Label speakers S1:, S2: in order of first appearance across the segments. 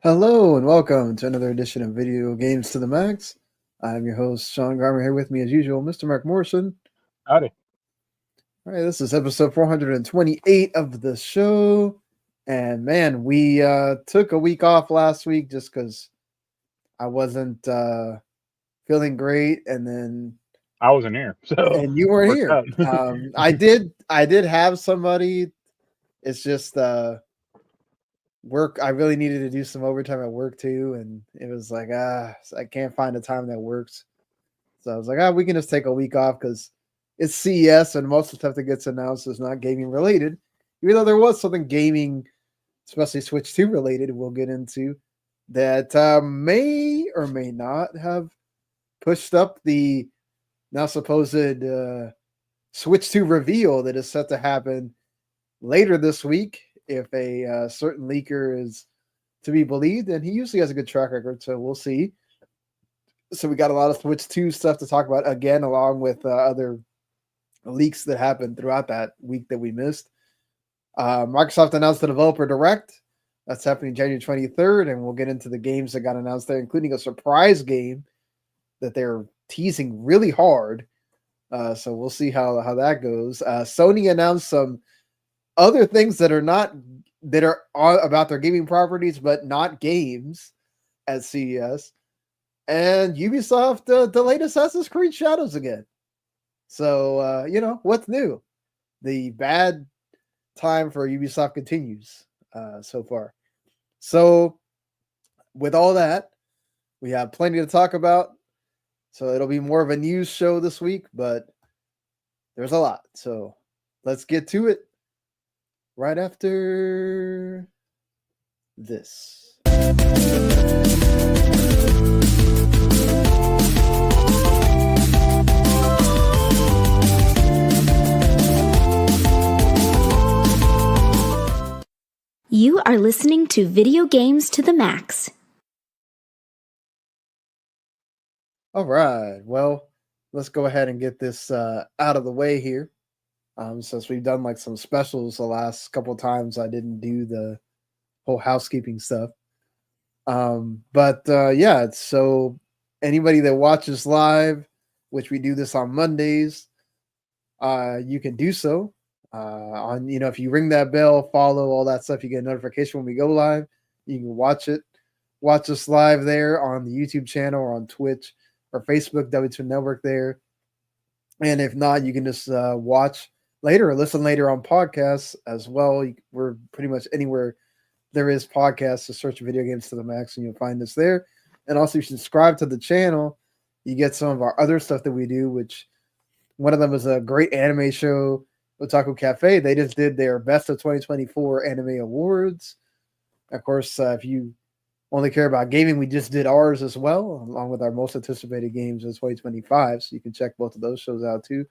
S1: Hello and welcome to another edition of Video Games to the Max. I'm your host, Sean Garmer, here with me as usual, Mr. Mark Morrison.
S2: Howdy.
S1: All right, this is episode 428 of the show. And man, we took a week off last week just because I wasn't feeling great. And then,
S2: I wasn't here, so
S1: and you weren't
S2: worked
S1: here.
S2: out.
S1: I did have somebody. It's just, work. I really needed to do some overtime at work too, and it was like I can't find a time that works. So I was like, we can just take a week off because it's CES and most of the stuff that gets announced is not gaming related. Even though there was something gaming, especially Switch 2 related, we'll get into that may or may not have pushed up the now supposed Switch 2 reveal that is set to happen later this week if a certain leaker is to be believed, and he usually has a good track record, so we'll see. So we got a lot of Switch 2 stuff to talk about again, along with other leaks that happened throughout that week that we missed. Microsoft announced the Developer Direct. That's happening January 23rd, and we'll get into the games that got announced there, including a surprise game that they're teasing really hard. So we'll see how that goes. Sony announced some other things that are about their gaming properties, but not games at CES. And Ubisoft delayed Assassin's Creed Shadows again. So what's new? The bad time for Ubisoft continues so far. So with all that, we have plenty to talk about. So it'll be more of a news show this week, but there's a lot. So let's get to it right after this.
S3: You are listening to Video Games to the Max.
S1: All right. Well, let's go ahead and get this out of the way here. Since we've done like some specials the last couple of times, I didn't do the whole housekeeping stuff. So anybody that watches live, which we do this on Mondays, you can do so. If you ring that bell, follow all that stuff, you get a notification when we go live. You can watch us live there on the YouTube channel or on Twitch or Facebook, W2 Network there. And if not, you can just watch later or listen later on podcasts as well. We're pretty much anywhere there is podcasts, to search Video Games to the Max and you'll find us there. And also, if you subscribe to the channel, you get some of our other stuff that we do, which one of them is a great anime show, Otaku Cafe. They just did their Best of 2024 Anime Awards. Of course, if you only care about gaming, we just did ours as well, along with our most anticipated games of 2025. So you can check both of those shows out too.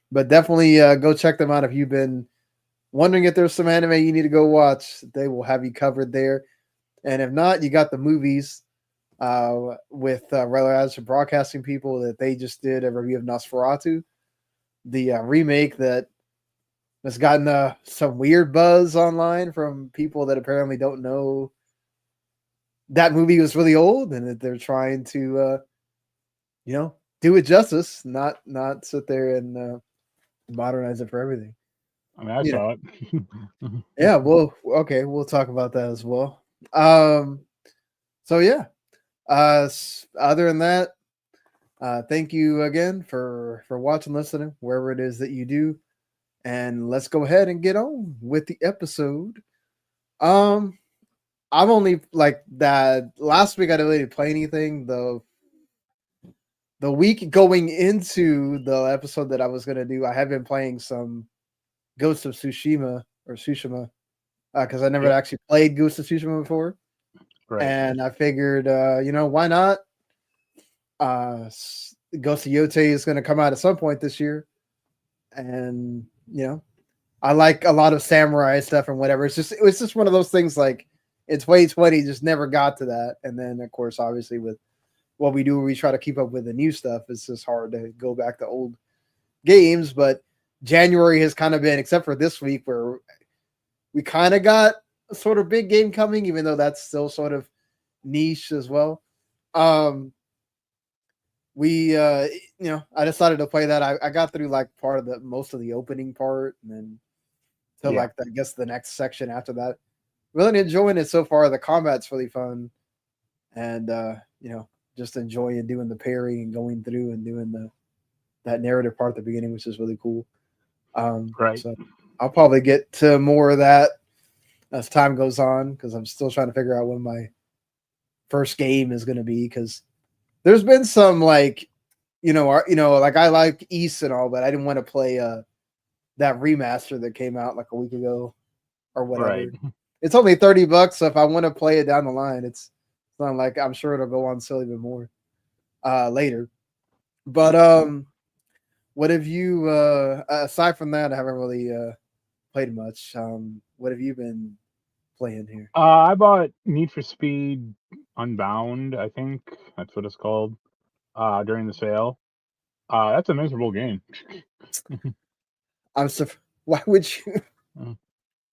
S1: But definitely go check them out if you've been wondering if there's some anime you need to go watch. They will have you covered there. And if not, you got the movies with Regular Ads for Broadcasting People that they just did a review of Nosferatu, the remake that has gotten some weird buzz online from people that apparently don't know that movie was really old and that they're trying to, do it justice, not sit there and modernize it for everything.
S2: I mean, I saw it.
S1: Yeah, well, okay, we'll talk about that as well. So yeah. Other than that, thank you again for watching, listening, wherever it is that you do, and let's go ahead and get on with the episode. I'm only like that last week. I didn't really play anything. The week going into the episode that I was gonna do, I have been playing some Ghost of Tsushima because I never actually played Ghost of Tsushima before.
S2: Right.
S1: And I figured, why not? Ghost of Yote is going to come out at some point this year, and I like a lot of samurai stuff and whatever. It was just one of those things. Like in 2020, just never got to that. And then, of course, obviously with what we do, we try to keep up with the new stuff. It's just hard to go back to old games. But January has kind of been, except for this week, where we kind of got sort of big game coming, even though that's still sort of niche as well. We I decided to play that. I got through like part of the most of the opening part, and then to
S2: Yeah.
S1: like I guess the next section after that. Really enjoying it so far. The combat's really fun, and just enjoying doing the parry and going through and doing that narrative part at the beginning, which is really cool.
S2: Right.
S1: So I'll probably get to more of that as time goes on, because I'm still trying to figure out when my first game is going to be, because there's been some like like I like East and all, but I didn't want to play that remaster that came out like a week ago or whatever.
S2: Right.
S1: It's only $30, so if I want to play it down the line, it's not like I'm sure it'll go on sale even more later. But what have you aside from that? I haven't really played much. What have you been playing here?
S2: I bought Need for Speed Unbound, I think that's what it's called, during the sale. That's a miserable game.
S1: I'm why would you
S2: Mm.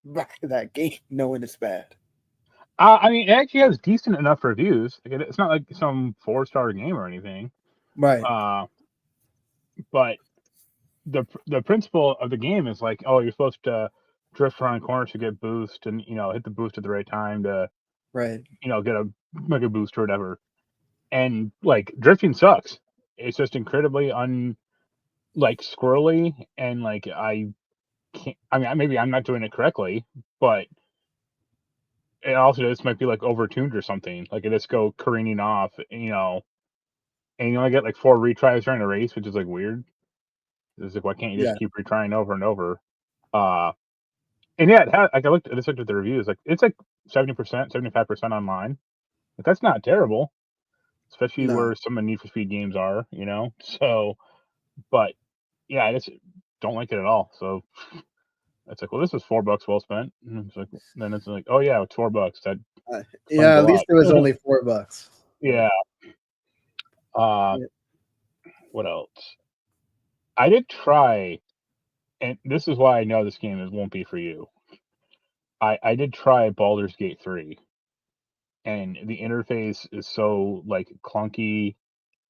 S1: buy that game knowing it's bad?
S2: I mean, it actually has decent enough reviews. Like, it's not like some 4-star game or anything.
S1: Right.
S2: But the principle of the game is like, oh, you're supposed to drift around corners to get boost, and hit the boost at the right time to
S1: Right.
S2: get a mega boost or whatever. And like drifting sucks. It's just incredibly squirrely, and like I can't. I mean, maybe I'm not doing it correctly, but it also just might be like overtuned or something. Like it just go careening off, and you only get like 4 retries during a race, which is like weird. It's like, why can't you
S1: Yeah.
S2: just keep retrying over and over? And yeah, like I just looked at the reviews. Like it's like 70%, 75% online. Like that's not terrible, especially
S1: No.
S2: where some of the Need for Speed games are. So, but yeah, I just don't like it at all. So it's like, well, this is $4 well spent. And it's like, then it's like, oh yeah, it's $4. That explains
S1: Yeah,
S2: a
S1: at least
S2: lot.
S1: it was only $4.
S2: Yeah. Uh,
S1: Yeah.
S2: what else? I did try, and this is why I know this game won't be for you. I did try Baldur's Gate 3, and the interface is so like clunky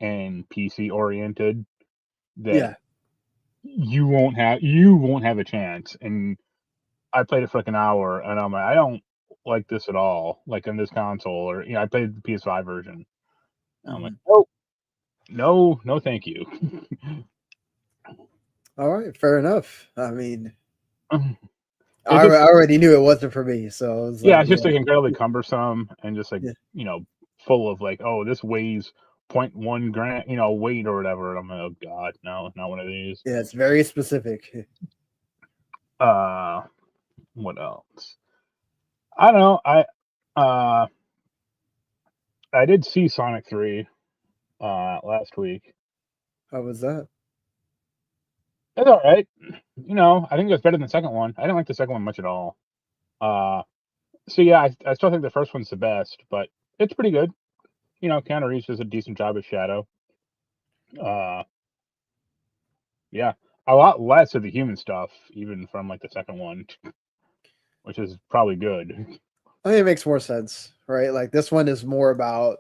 S2: and PC oriented that
S1: Yeah.
S2: you won't have a chance. And I played it for like an hour, and I'm like, I don't like this at all. Like on this console, or I played the PS5 version. I'm like,
S1: Mhm.
S2: no, thank you.
S1: All right, fair enough. I mean, I
S2: It's just
S1: already knew it wasn't for me, so I was
S2: yeah,
S1: like,
S2: it's just like incredibly cumbersome, and just like
S1: yeah,
S2: full of like, oh, this weighs 0.1 gram, weight or whatever. And I'm like, oh god, no, not one of these.
S1: yeah, it's very specific.
S2: Uh, what else? I don't know. I did see Sonic 3 last week.
S1: How was that?
S2: It's all right. I think it was better than the second one. I didn't like the second one much at all. So yeah, I still think the first one's the best, but it's pretty good. Keanu Reeves does a decent job as Shadow. Yeah, a lot less of the human stuff, even from like the second one, which is probably good.
S1: I think it makes more sense, right? Like this one is more about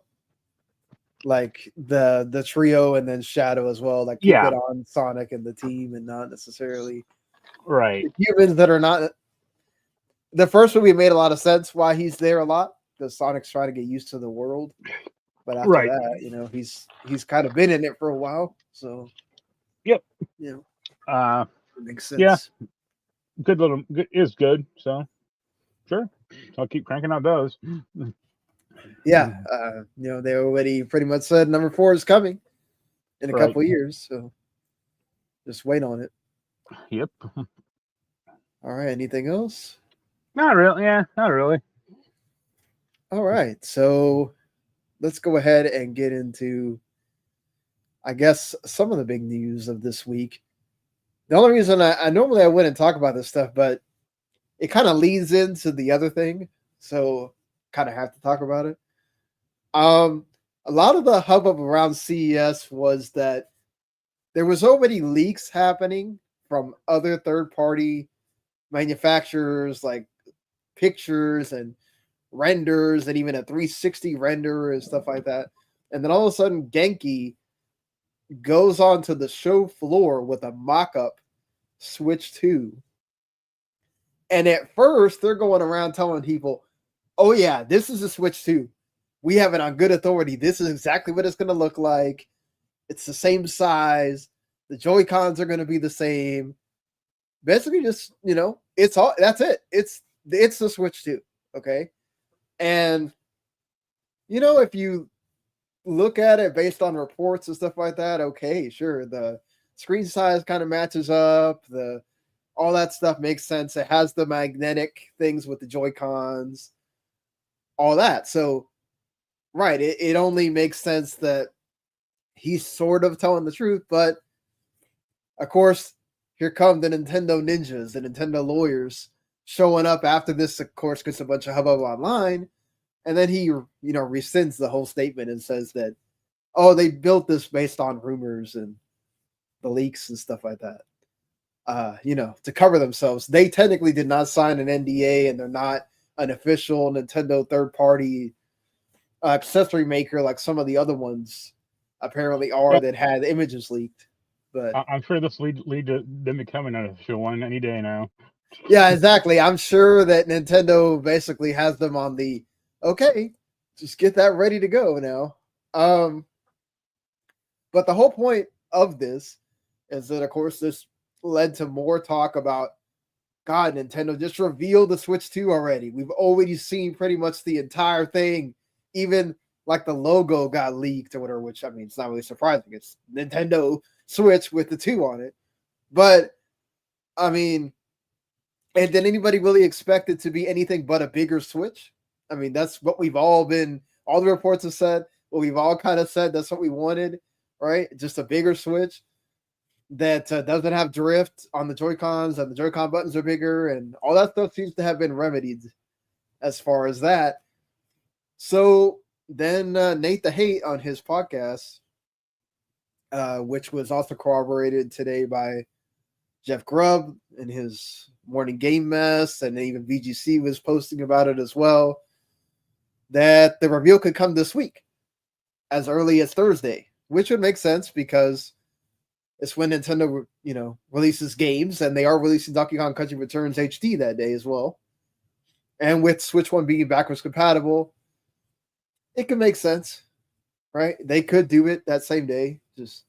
S1: like the trio and then Shadow as well. Like keep
S2: Yeah,
S1: it on Sonic and the team, and not necessarily
S2: right,
S1: the humans that are not. The first movie made a lot of sense why he's there a lot, because Sonic's trying to get used to the world. But after
S2: right.
S1: that, he's kind of been in it for a while, so
S2: Yep.
S1: it makes
S2: Yeah,
S1: sense.
S2: good is good. So sure, I'll keep cranking out those.
S1: Yeah, they already pretty much said number 4 is coming in a
S2: Right.
S1: couple of years, so just wait on it.
S2: Yep.
S1: All right, anything else?
S2: Not really. Yeah, not really.
S1: All right, so let's go ahead and get into, I guess, some of the big news of this week. The only reason I normally I wouldn't talk about this stuff, but it kind of leads into the other thing, so kind of have to talk about it. A lot of the hubbub around CES was that there was already leaks happening from other third-party manufacturers like pictures and renders and even a 360 render and stuff like that. And then all of a sudden, Genki goes onto the show floor with a mock-up Switch 2. And at first, they're going around telling people, oh yeah, this is a Switch 2. We have it on good authority. This is exactly what it's going to look like. It's the same size. The Joy-Cons are going to be the same. Basically, just, it's all, that's it. It's the Switch 2. Okay. And, if you look at it based on reports and stuff like that, okay, sure. The screen size kind of matches up. All that stuff makes sense. It has the magnetic things with the Joy-Cons, all that. So, right, it only makes sense that he's sort of telling the truth. But, of course, here come the Nintendo ninjas, the Nintendo lawyers showing up after this, of course, gets a bunch of hubbub online. And then he, rescinds the whole statement and says that, oh, they built this based on rumors and the leaks and stuff like that. To cover themselves. They technically did not sign an NDA, and they're not an official Nintendo third-party accessory maker like some of the other ones apparently are that had images leaked. But
S2: I'm sure this lead to them becoming an official one any day now.
S1: Yeah, exactly. I'm sure that Nintendo basically has them on the okay, just get that ready to go now. But the whole point of this is that, of course, this led to more talk about, God, Nintendo just revealed the Switch 2 already. We've already seen pretty much the entire thing. Even like the logo got leaked or whatever, which, I mean, it's not really surprising. It's Nintendo Switch with the 2 on it. But, I mean, and did anybody really expect it to be anything but a bigger Switch? I mean, that's what we've all the reports have said, what we've all kind of said, that's what we wanted, right? Just a bigger Switch that doesn't have drift on the Joy-Cons, and the Joy-Con buttons are bigger, and all that stuff seems to have been remedied as far as that. So then Nate the Hate on his podcast, which was also corroborated today by Jeff Grubb in his Morning Game Mess, and even VGC was posting about it as well, that the reveal could come this week, as early as Thursday, which would make sense because it's when Nintendo, releases games, and they are releasing Donkey Kong Country Returns HD that day as well. And with Switch 1 being backwards compatible, it could make sense, right? They could do it that same day. Just,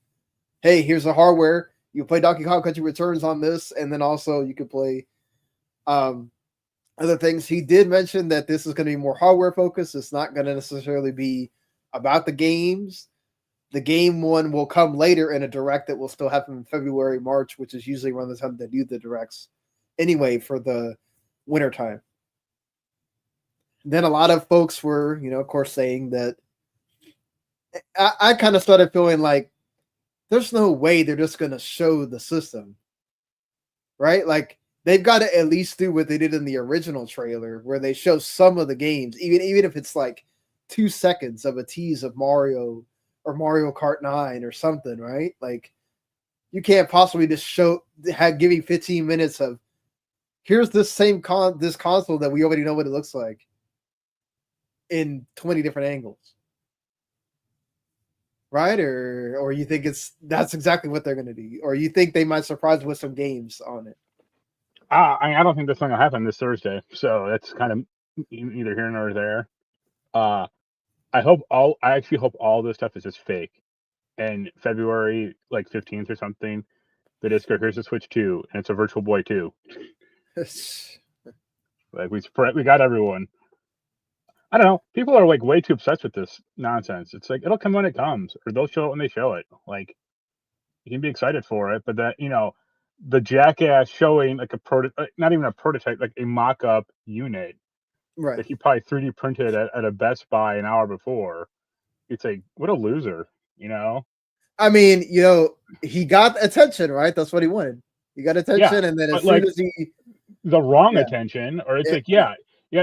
S1: hey, here's the hardware. You play Donkey Kong Country Returns on this, and then also you could play other things. He did mention that this is going to be more hardware focused. It's not going to necessarily be about the games. The game one will come later in a direct that will still happen in February, March, which is usually around the time they do the directs anyway for the winter time. Then a lot of folks were, of course, saying that I kind of started feeling like there's no way they're just going to show the system, right? Like, they've got to at least do what they did in the original trailer, where they show some of the games, even if it's like 2 seconds of a tease of Mario or Mario Kart 9 or something, right? Like, you can't possibly just give me 15 minutes of, here's this same this console that we already know what it looks like in 20 different angles. Right? Or you think that's exactly what they're going to do? Or you think they might surprise with some games on it?
S2: I don't think that's going to happen this Thursday. So that's kind of either here nor there. I actually hope all this stuff is just fake. And February, like 15th or something, they just go, here's the Switch 2, and it's a Virtual Boy 2. Like, we got everyone. I don't know. People are like way too obsessed with this nonsense. It's like, it'll come when it comes, or they'll show it when they show it. Like, you can be excited for it, but that, the jackass showing like not even a prototype, like a mock-up unit,
S1: right,
S2: that he probably 3D printed at a Best Buy an hour before. It's like, what a loser,
S1: I mean, he got attention, right? That's what he wanted. He got attention, and then as soon as he
S2: the wrong attention, or it's like, you got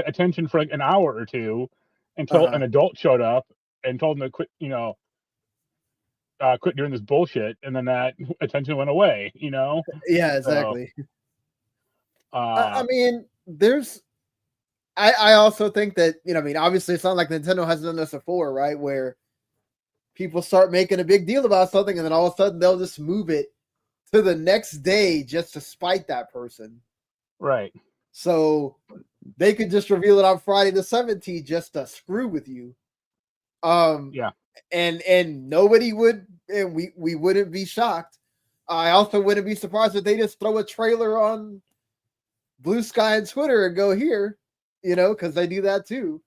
S2: attention for like an hour or two until an adult showed up and told him to quit, quit doing this bullshit, and then that attention went away,
S1: Yeah, exactly.
S2: So,
S1: I mean, there's I also think that, I mean, obviously it's not like Nintendo has done this before, right? Where people start making a big deal about something and then all of a sudden they'll just move it to the next day just to spite that person.
S2: Right.
S1: So they could just reveal it on Friday the 17th just to screw with you.
S2: Yeah.
S1: And nobody would, and we wouldn't be shocked. I also wouldn't be surprised if they just throw a trailer on Blue Sky and Twitter and go here, because they do that too.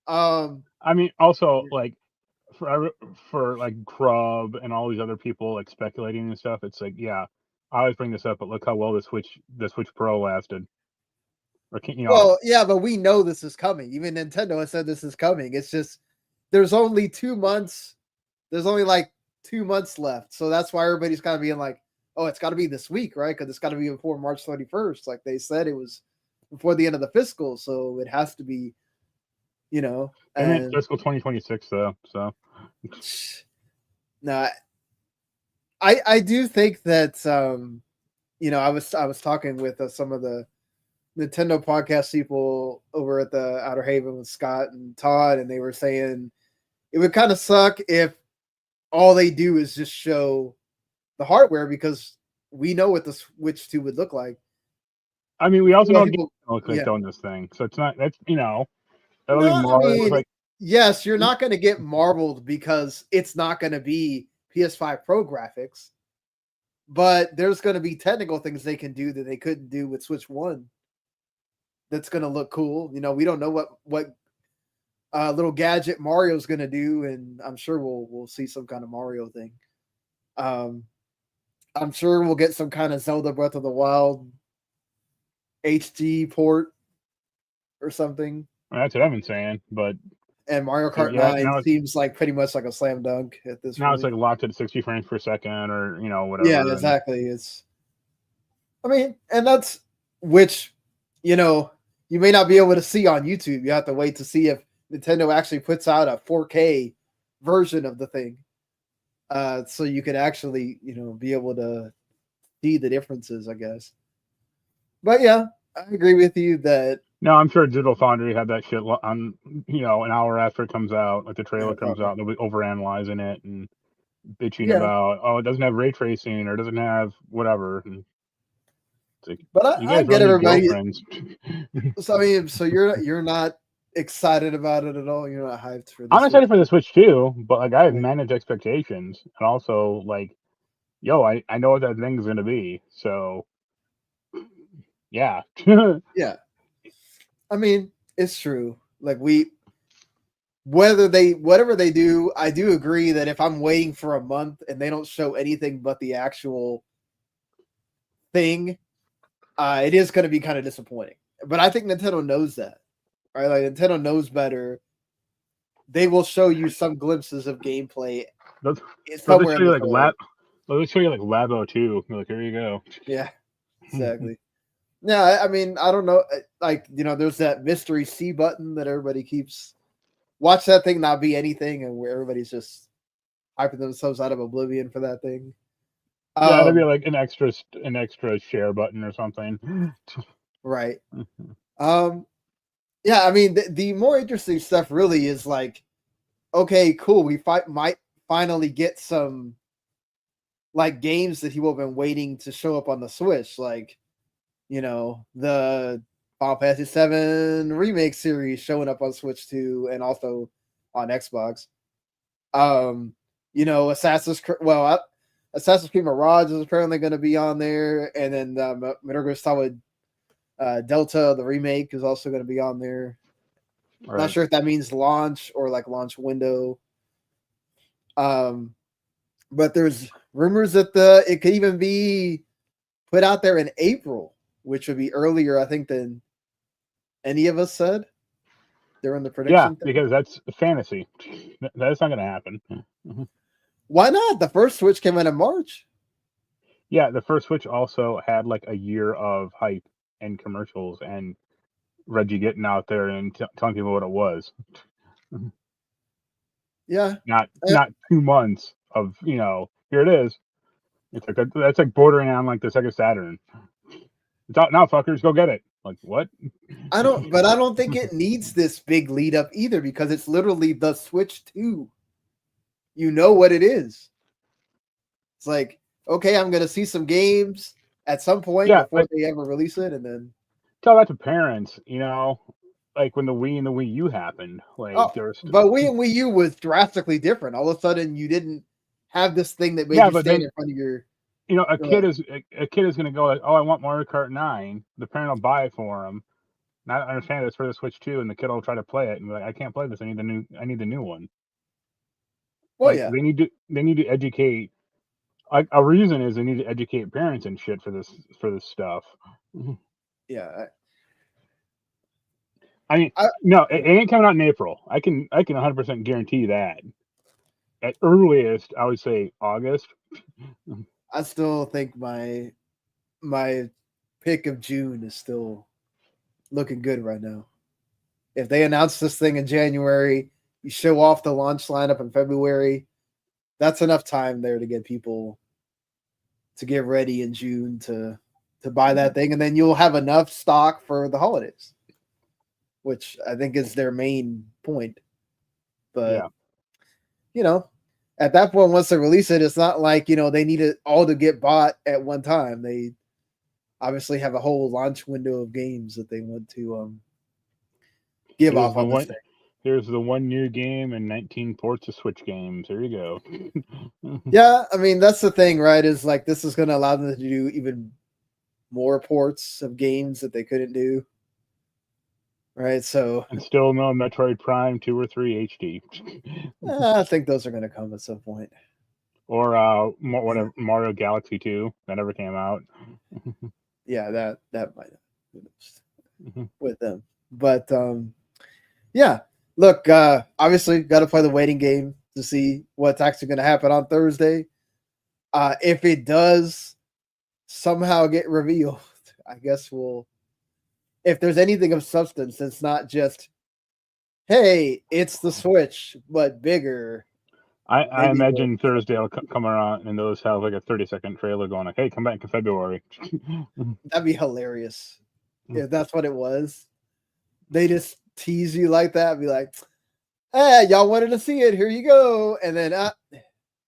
S2: I mean, also like for like Grub and all these other people like speculating and stuff. It's like, yeah, I always bring this up, but look how well the Switch Pro lasted. Or
S1: Well, yeah, but we know this is coming. Even Nintendo has said this is coming. It's just there's only 2 months. There's only like 2 months left, so that's why everybody's kind of being like, "Oh, it's got to be this week, right? Because it's got to be before March 31st." Like they said, it was before the end of the fiscal, so it has to be,
S2: And fiscal 2026 though, so.
S1: No, I do think that I was talking with some of the Nintendo podcast people over at the Outer Haven with Scott and Todd, and they were saying it would kind of suck if all they do is just show the hardware because we know what the Switch 2 would look like.
S2: I mean, we also know
S1: people
S2: look like on this thing, so it's not that'll
S1: No,
S2: be more
S1: I mean,
S2: like.
S1: Yes, you're not going to get marbled because it's not going to be PS5 Pro graphics, but there's going to be technical things they can do that they couldn't do with Switch 1. That's going to look cool. We don't know what little gadget Mario's going to do, and I'm sure we'll see some kind of Mario thing. I'm sure we'll get some kind of Zelda Breath of the Wild HD port or something.
S2: That's what I've been saying, but.
S1: And Mario Kart 9 seems like pretty much like a slam dunk at this point.
S2: Now it's like locked at 60 frames per second or, whatever.
S1: Yeah, exactly. And that's which, you may not be able to see on YouTube. You have to wait to see if Nintendo actually puts out a 4K version of the thing. So you could actually, be able to see the differences, I guess. But yeah, I agree with you that.
S2: No, I'm sure Digital Foundry had that shit on, an hour after it comes out, like the trailer comes out, they'll be overanalyzing it and bitching about, it doesn't have ray tracing or doesn't have whatever. And it's like,
S1: but I get everybody. So you're not excited about it at all. You're not hyped for this.
S2: I'm excited for the Switch too, but like I have managed expectations and also like, I know what that thing is gonna be. So yeah.
S1: Yeah. I mean, it's true. Like whatever they do, I do agree that if I'm waiting for a month and they don't show anything but the actual thing, it is going to be kind of disappointing. But I think Nintendo knows that, right? Like Nintendo knows better. They will show you some glimpses of gameplay.
S2: They'll show you like Labo too. Like, here you go.
S1: Yeah, exactly. Yeah, I mean, I don't know. Like, there's that mystery C button that everybody keeps. Watch that thing not be anything, and where everybody's just hyping themselves out of oblivion for that thing.
S2: Yeah, that'd be like an extra share button or something.
S1: Right. Yeah, I mean, the more interesting stuff really is like, okay, cool. We might finally get some like games that people have been waiting to show up on the Switch, like. The Final Fantasy 7 remake series showing up on Switch 2 and also on Xbox. Assassin's Creed Mirage is apparently going to be on there, and then Metal Gear Solid Delta, the remake, is also going to be on there. Right. Not sure if that means launch or like launch window. But there's rumors that it could even be put out there in April, which would be earlier, I think, than any of us said during the prediction.
S2: Yeah, because that's fantasy. That's not going to happen.
S1: Why not? The first Switch came out in March.
S2: Yeah, the first Switch also had like a year of hype and commercials and Reggie getting out there and telling people what it was.
S1: Yeah.
S2: Not 2 months of, here it is. It's like that's like bordering on like the Sega Saturn. It's out now, fuckers. Go get it. Like what?
S1: I don't think it needs this big lead up either because it's literally the Switch 2. You know what it is. It's like, okay, I'm gonna see some games at some point before they ever release it, and then
S2: tell that to parents, like when the Wii and the Wii U happened. Like
S1: but Wii and Wii U was drastically different. All of a sudden, you didn't have this thing that made you stand in front of your.
S2: A kid is going to go like, oh, I want Mario Kart 9. The parent will buy it for him. Not understand it's for the Switch 2, and the kid will try to play it and be like, I can't play this. I need the new one.
S1: Well,
S2: like, they need to educate. Like a reason is they need to educate parents and shit for this stuff.
S1: Yeah.
S2: No, it ain't coming out in April. I can 100% guarantee that. At earliest, I would say August.
S1: I still think my pick of June is still looking good right now. If they announce this thing in January, you show off the launch lineup in February, that's enough time there to get people to get ready in June to buy that thing, and then you'll have enough stock for the holidays, which I think is their main point. But at that point, once they release it, it's not like they need it all to get bought at one time. They obviously have a whole launch window of games that they want to give off on this thing.
S2: Here's the one new game and 19 ports of Switch games. Here you go.
S1: Yeah, I mean, that's the thing, right? Is like this is going to allow them to do even more ports of games that they couldn't do. Right, so
S2: and still no Metroid Prime 2 or 3 HD.
S1: I think those are going to come at some point.
S2: Or whatever, Mario Galaxy 2 that never came out.
S1: Yeah, that might have with them, but yeah. Look, obviously, got to play the waiting game to see what's actually going to happen on Thursday. If it does somehow get revealed, I guess if there's anything of substance, it's not just, hey, it's the Switch, but bigger.
S2: I imagine Thursday will come around and those have like a 30-second trailer going like, hey, come back in February.
S1: That'd be hilarious if that's what it was. They just tease you like that, be like, hey, y'all wanted to see it, here you go, and then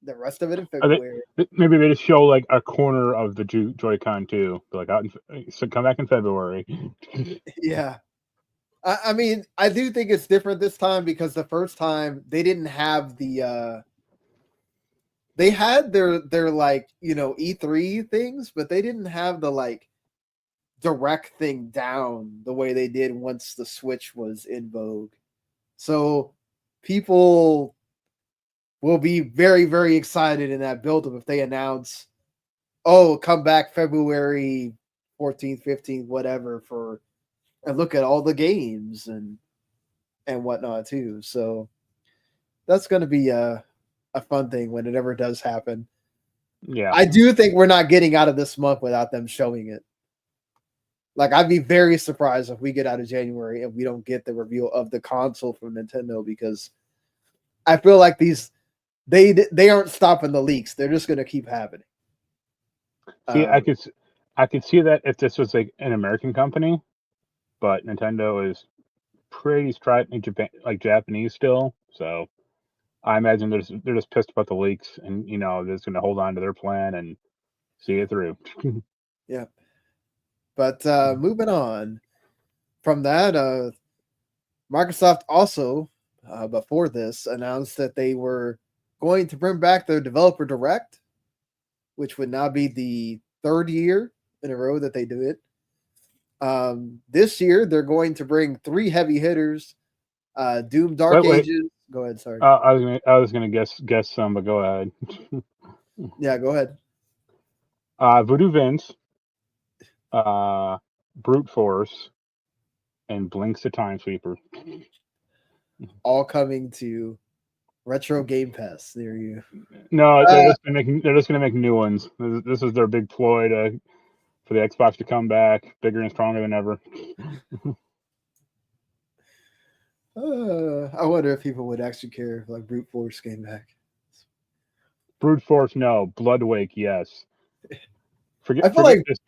S1: the rest of it in February.
S2: Maybe they just show like a corner of the Joy-Con too, like so come back in February.
S1: Yeah, I mean, I do think it's different this time because the first time they didn't have the they had their like E3 things, but they didn't have the like direct thing down the way they did once the Switch was in vogue. So people will be very, very excited in that build-up if they announce, oh, come back February 14th, 15th, whatever, and look at all the games and whatnot too. So that's going to be a fun thing when it ever does happen.
S2: Yeah,
S1: I do think we're not getting out of this month without them showing it. Like, I'd be very surprised if we get out of January and we don't get the reveal of the console from Nintendo, because I feel like they aren't stopping the leaks. They're just going to keep happening.
S2: See, I could see that if this was like an American company, but Nintendo is pretty like Japanese still. So I imagine they're just pissed about the leaks, and they're just going to hold on to their plan and see it through.
S1: Yeah. But moving on from that, Microsoft also, before this, announced that they were going to bring back their Developer Direct, which would now be the third year in a row that they do it. This year, they're going to bring 3 heavy hitters, Doom Dark Ages. Go ahead, sorry.
S2: I was gonna guess some, but go ahead.
S1: Yeah, go ahead.
S2: Voodoo Vince, Brute Force, and Blinks the Time Sweeper.
S1: All coming to Retro Game Pass near you.
S2: No, they're just gonna make new ones. This is their big ploy for the Xbox to come back bigger and stronger than ever.
S1: I wonder if people would actually care if like Brute Force came back.
S2: Brute Force, no. Bloodwake, yes.
S1: I feel like
S2: this.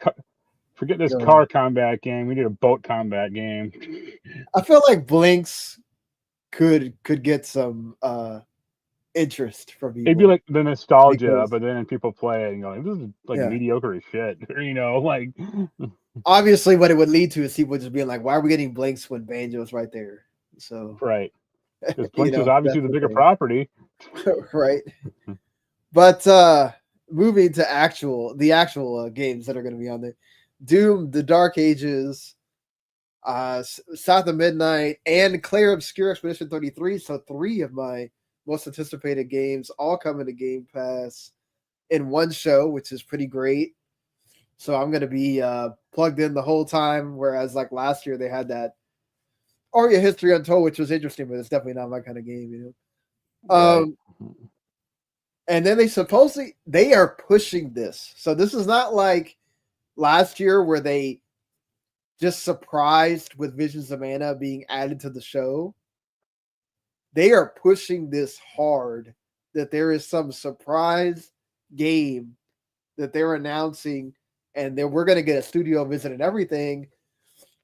S2: Forget this
S1: Go.
S2: car combat game. We need a boat combat game.
S1: I feel like Blinks could get some interest from people.
S2: It'd be like the nostalgia,
S1: Because-
S2: but then people play it and go, "This is like
S1: Yeah.
S2: mediocre as shit." You know, like
S1: Obviously, what it would lead to is people just being like, "Why are we getting Blinks when Banjo's right there?" So,
S2: right. Because
S1: you
S2: Blinks is
S1: know,
S2: obviously
S1: that's
S2: the
S1: the
S2: bigger
S1: thing.
S2: property.
S1: Right. But moving to the actual games that are going to be on there, Doom, The Dark Ages, South of Midnight, and Clair Obscure Expedition 33. So 3 of my most anticipated games all coming to Game Pass in one show, which is pretty great. So I'm going to be plugged in the whole time, whereas like last year they had that Aria History Untold, which was interesting, but it's definitely not my kind of game, you know.
S2: Right.
S1: And then they are pushing this. So this is not like last year where they just surprised with Visions of Mana being added to the show. They are pushing this hard that there is some surprise game that they're announcing, and then we're going to get a studio visit and everything.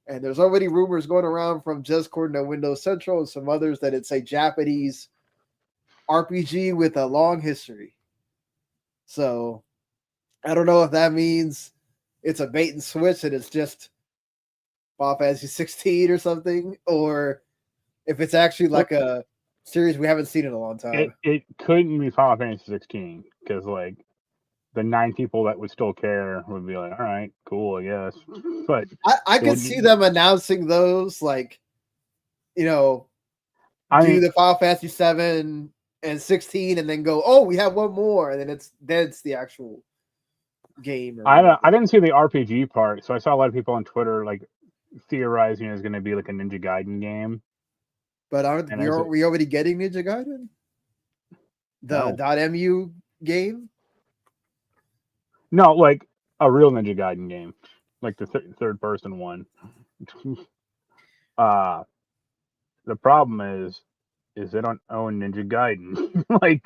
S1: And there's already rumors going around from Discord and Windows Central and some others that it's a Japanese RPG with a long history. So I don't know if that means it's a bait and switch and it's just Final Fantasy 16 or something, or if it's actually like a series we haven't seen in a long time.
S2: It couldn't be Final Fantasy 16 because like the 9 people that would still care would be like, all right, cool, I guess. But
S1: I could see them announcing those, like, you know, do the Final Fantasy 7 and 16 and then go, oh, we have one more, and then it's the actual game.
S2: I didn't see the RPG part, so I saw a lot of people on Twitter like theorizing it's going to be like a Ninja Gaiden game.
S1: But aren't we already getting Ninja Gaiden? The
S2: No.
S1: .mu game?
S2: No, like a real Ninja Gaiden game, like the third person one. The problem is they don't own Ninja Gaiden. Like,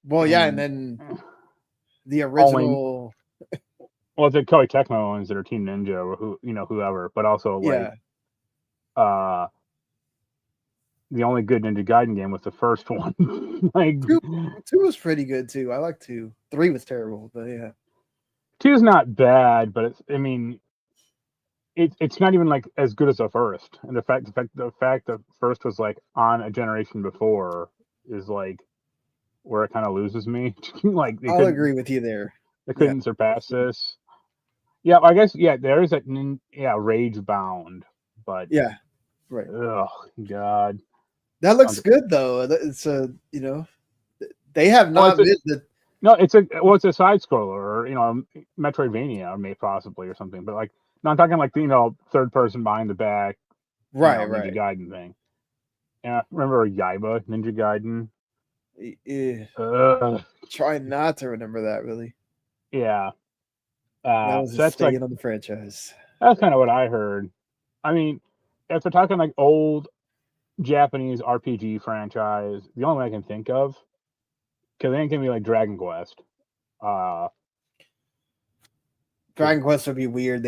S1: well, yeah, and then the original.
S2: Well, the Koei Tecmo ones that are Team Ninja or whoever, but also like, the only good Ninja Gaiden game was the first one. Like
S1: 2 was pretty good too. I like 2. 3 was terrible, but yeah.
S2: 2 is not bad, but it's not even like as good as the first. And the fact that first was like on a generation before is like where it kind of loses me. Like
S1: I'll agree with you there.
S2: They couldn't surpass this. Yeah, I guess there is that Rage Bound, but
S1: yeah, right.
S2: Oh God,
S1: that looks good though. It's they have not been the.
S2: No, it's a side scroller, or Metroidvania, or possibly or something. But like, no, I'm talking like third person behind the back,
S1: right,
S2: Ninja Gaiden thing. And remember Yaiba Ninja Gaiden?
S1: Try not to remember that really.
S2: Yeah,
S1: that was
S2: so
S1: staying on the franchise.
S2: That's kind of what I heard. I mean, if we're talking like old Japanese RPG franchise, the only one I can think of, because it ain't gonna be like Dragon Quest.
S1: Dragon Quest would be weird.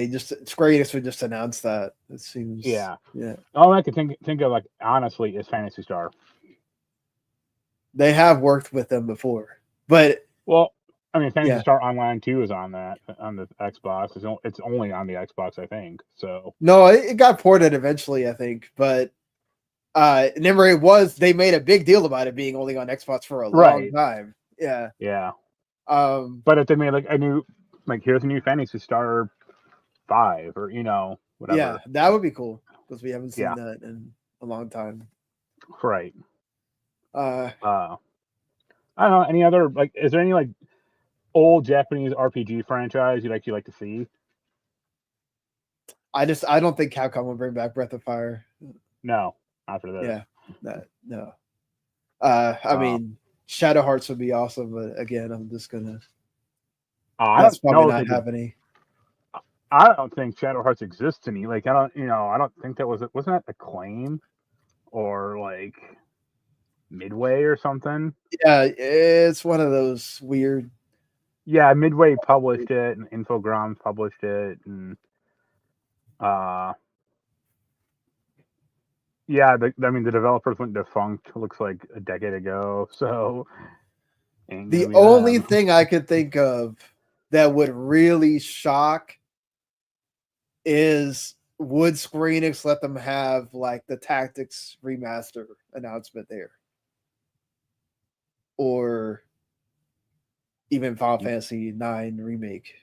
S1: Square Enix would just announce that. It seems.
S2: Yeah.
S1: Yeah.
S2: All I can think of, like, honestly, is Phantasy Star.
S1: They have worked with them before, but
S2: I mean, Phantasy Star Online 2 is on the Xbox. It's only on the Xbox, I think. So
S1: no, it got ported eventually, I think. But remember, they made a big deal about it being only on Xbox for a long time. Yeah.
S2: Yeah. But if they made like a new, like, here's a new Phantasy Star 5 or whatever.
S1: Yeah, that would be cool because we haven't seen that in a long time.
S2: Right.
S1: I
S2: don't know. Any other, like, is there any like old Japanese RPG franchise you'd like to see?
S1: I don't think Capcom will bring back Breath of Fire.
S2: No, after this.
S1: Yeah, no. I mean, Shadow Hearts would be awesome, but again, I'm just gonna. That's probably not happening.
S2: I don't think Shadow Hearts exists any. Like, I don't think that wasn't that Acclaim or like Midway or something.
S1: Yeah, it's one of those weird.
S2: Yeah, Midway published it, and Infogrames published it, and yeah, the developers went defunct. Looks like a decade ago, so ain't gonna
S1: The
S2: be
S1: only
S2: them.
S1: thing I could think of that would really shock is would Square Enix let them have like the Tactics remaster announcement there, or even Final Fantasy IX remake?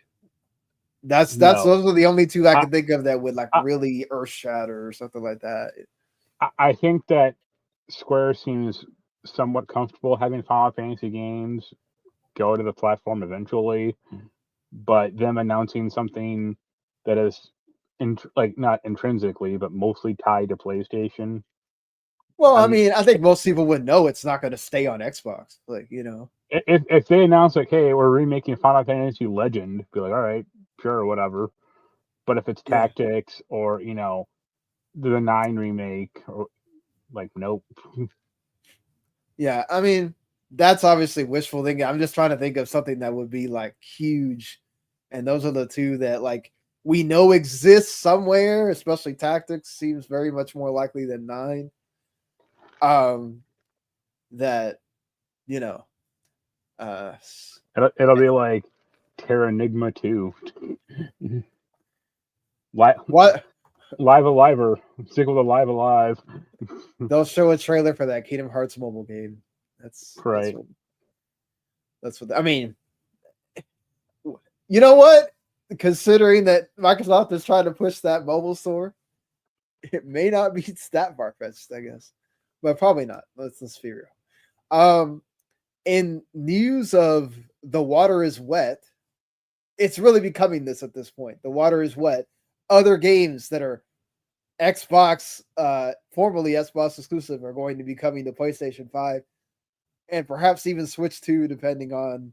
S1: Those
S2: No,
S1: are the only two I
S2: I,
S1: could think of that would like
S2: I
S1: really earth shatter or something like that.
S2: I think that Square seems somewhat comfortable having Final Fantasy games go to the platform eventually, but them announcing something that is like not intrinsically, but mostly tied to PlayStation.
S1: Well,
S2: I
S1: I
S2: mean,
S1: mean, I think most people would know it's not going to stay on Xbox. Like,
S2: if they announce like, hey, we're remaking Final Fantasy Legend, be like, all right, sure, whatever. But if it's
S1: yeah,
S2: Tactics or the 9 remake, or like, nope.
S1: yeah. I mean, that's obviously wishful thinking. I'm just trying to think of something that would be like huge, and those are the two that like we know exist somewhere. Especially Tactics seems very much more likely than 9. That you know, uh,
S2: It'll be like Terranigma 2. Live,
S1: what
S2: live Aliver. Stick with a Live Alive.
S1: they'll show a trailer for that Kingdom Hearts mobile game. That's
S2: Right.
S1: what I mean. You know what? Considering that Microsoft is trying to push that mobile store, it may not be that far fetched, I guess, but probably not. Let's be real. In news of The Water is Wet, it's really becoming this at this point. The Water is Wet. Other games that are Xbox, formerly Xbox exclusive, are going to be coming to PlayStation 5 and perhaps even Switch 2, depending on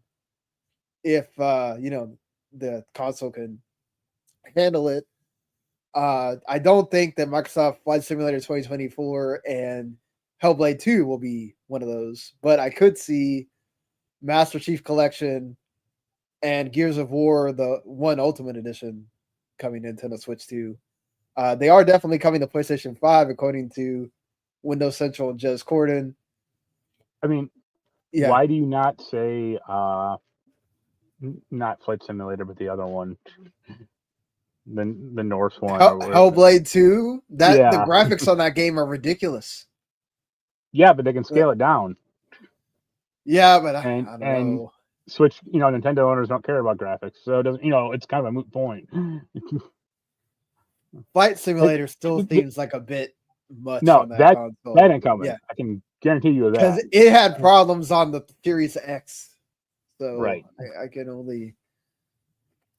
S1: if the console can handle it. I don't think that Microsoft Flight Simulator 2024 and Hellblade 2 will be one of those, but I could see Master Chief Collection and Gears of War, the one Ultimate Edition, coming to Nintendo Switch 2. They are definitely coming to PlayStation 5, according to Windows Central and Jez Corden.
S2: I mean,
S1: Yeah.
S2: why do you not say not Flight Simulator, but the other one, the Norse one, or
S1: Hellblade 2, that the
S2: yeah,
S1: graphics on that game are ridiculous.
S2: yeah, but they can
S1: But,
S2: scale it down,
S1: yeah, but I don't
S2: and
S1: know.
S2: Switch, Nintendo owners don't care about graphics, so it doesn't, it's kind of a moot point.
S1: Flight
S2: Like,
S1: Simulator still
S2: th- th-
S1: seems like a bit much
S2: no,
S1: on that
S2: that
S1: console.
S2: ain't coming.
S1: Yeah,
S2: I can guarantee you
S1: because
S2: that.
S1: it had problems on the Series X. So
S2: Right.
S1: I can only.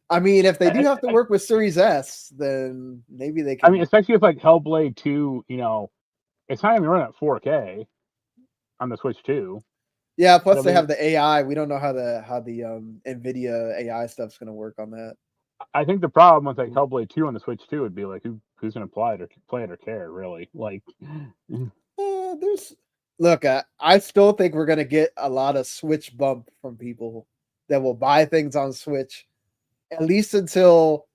S1: I mean, if they do have to work with Series S, then maybe they
S2: I mean,
S1: can.
S2: especially if like Hellblade 2, it's not even running at 4K on the Switch 2.
S1: Yeah, plus
S2: It'll
S1: they
S2: be,
S1: have the AI. We don't know how the NVIDIA AI stuff's going to work on that.
S2: I think the problem with like Hellblade 2 on the Switch 2 would be like who's gonna play it or care really? Like,
S1: There's look. I still think we're going to get a lot of Switch bump from people that will buy things on Switch, at least until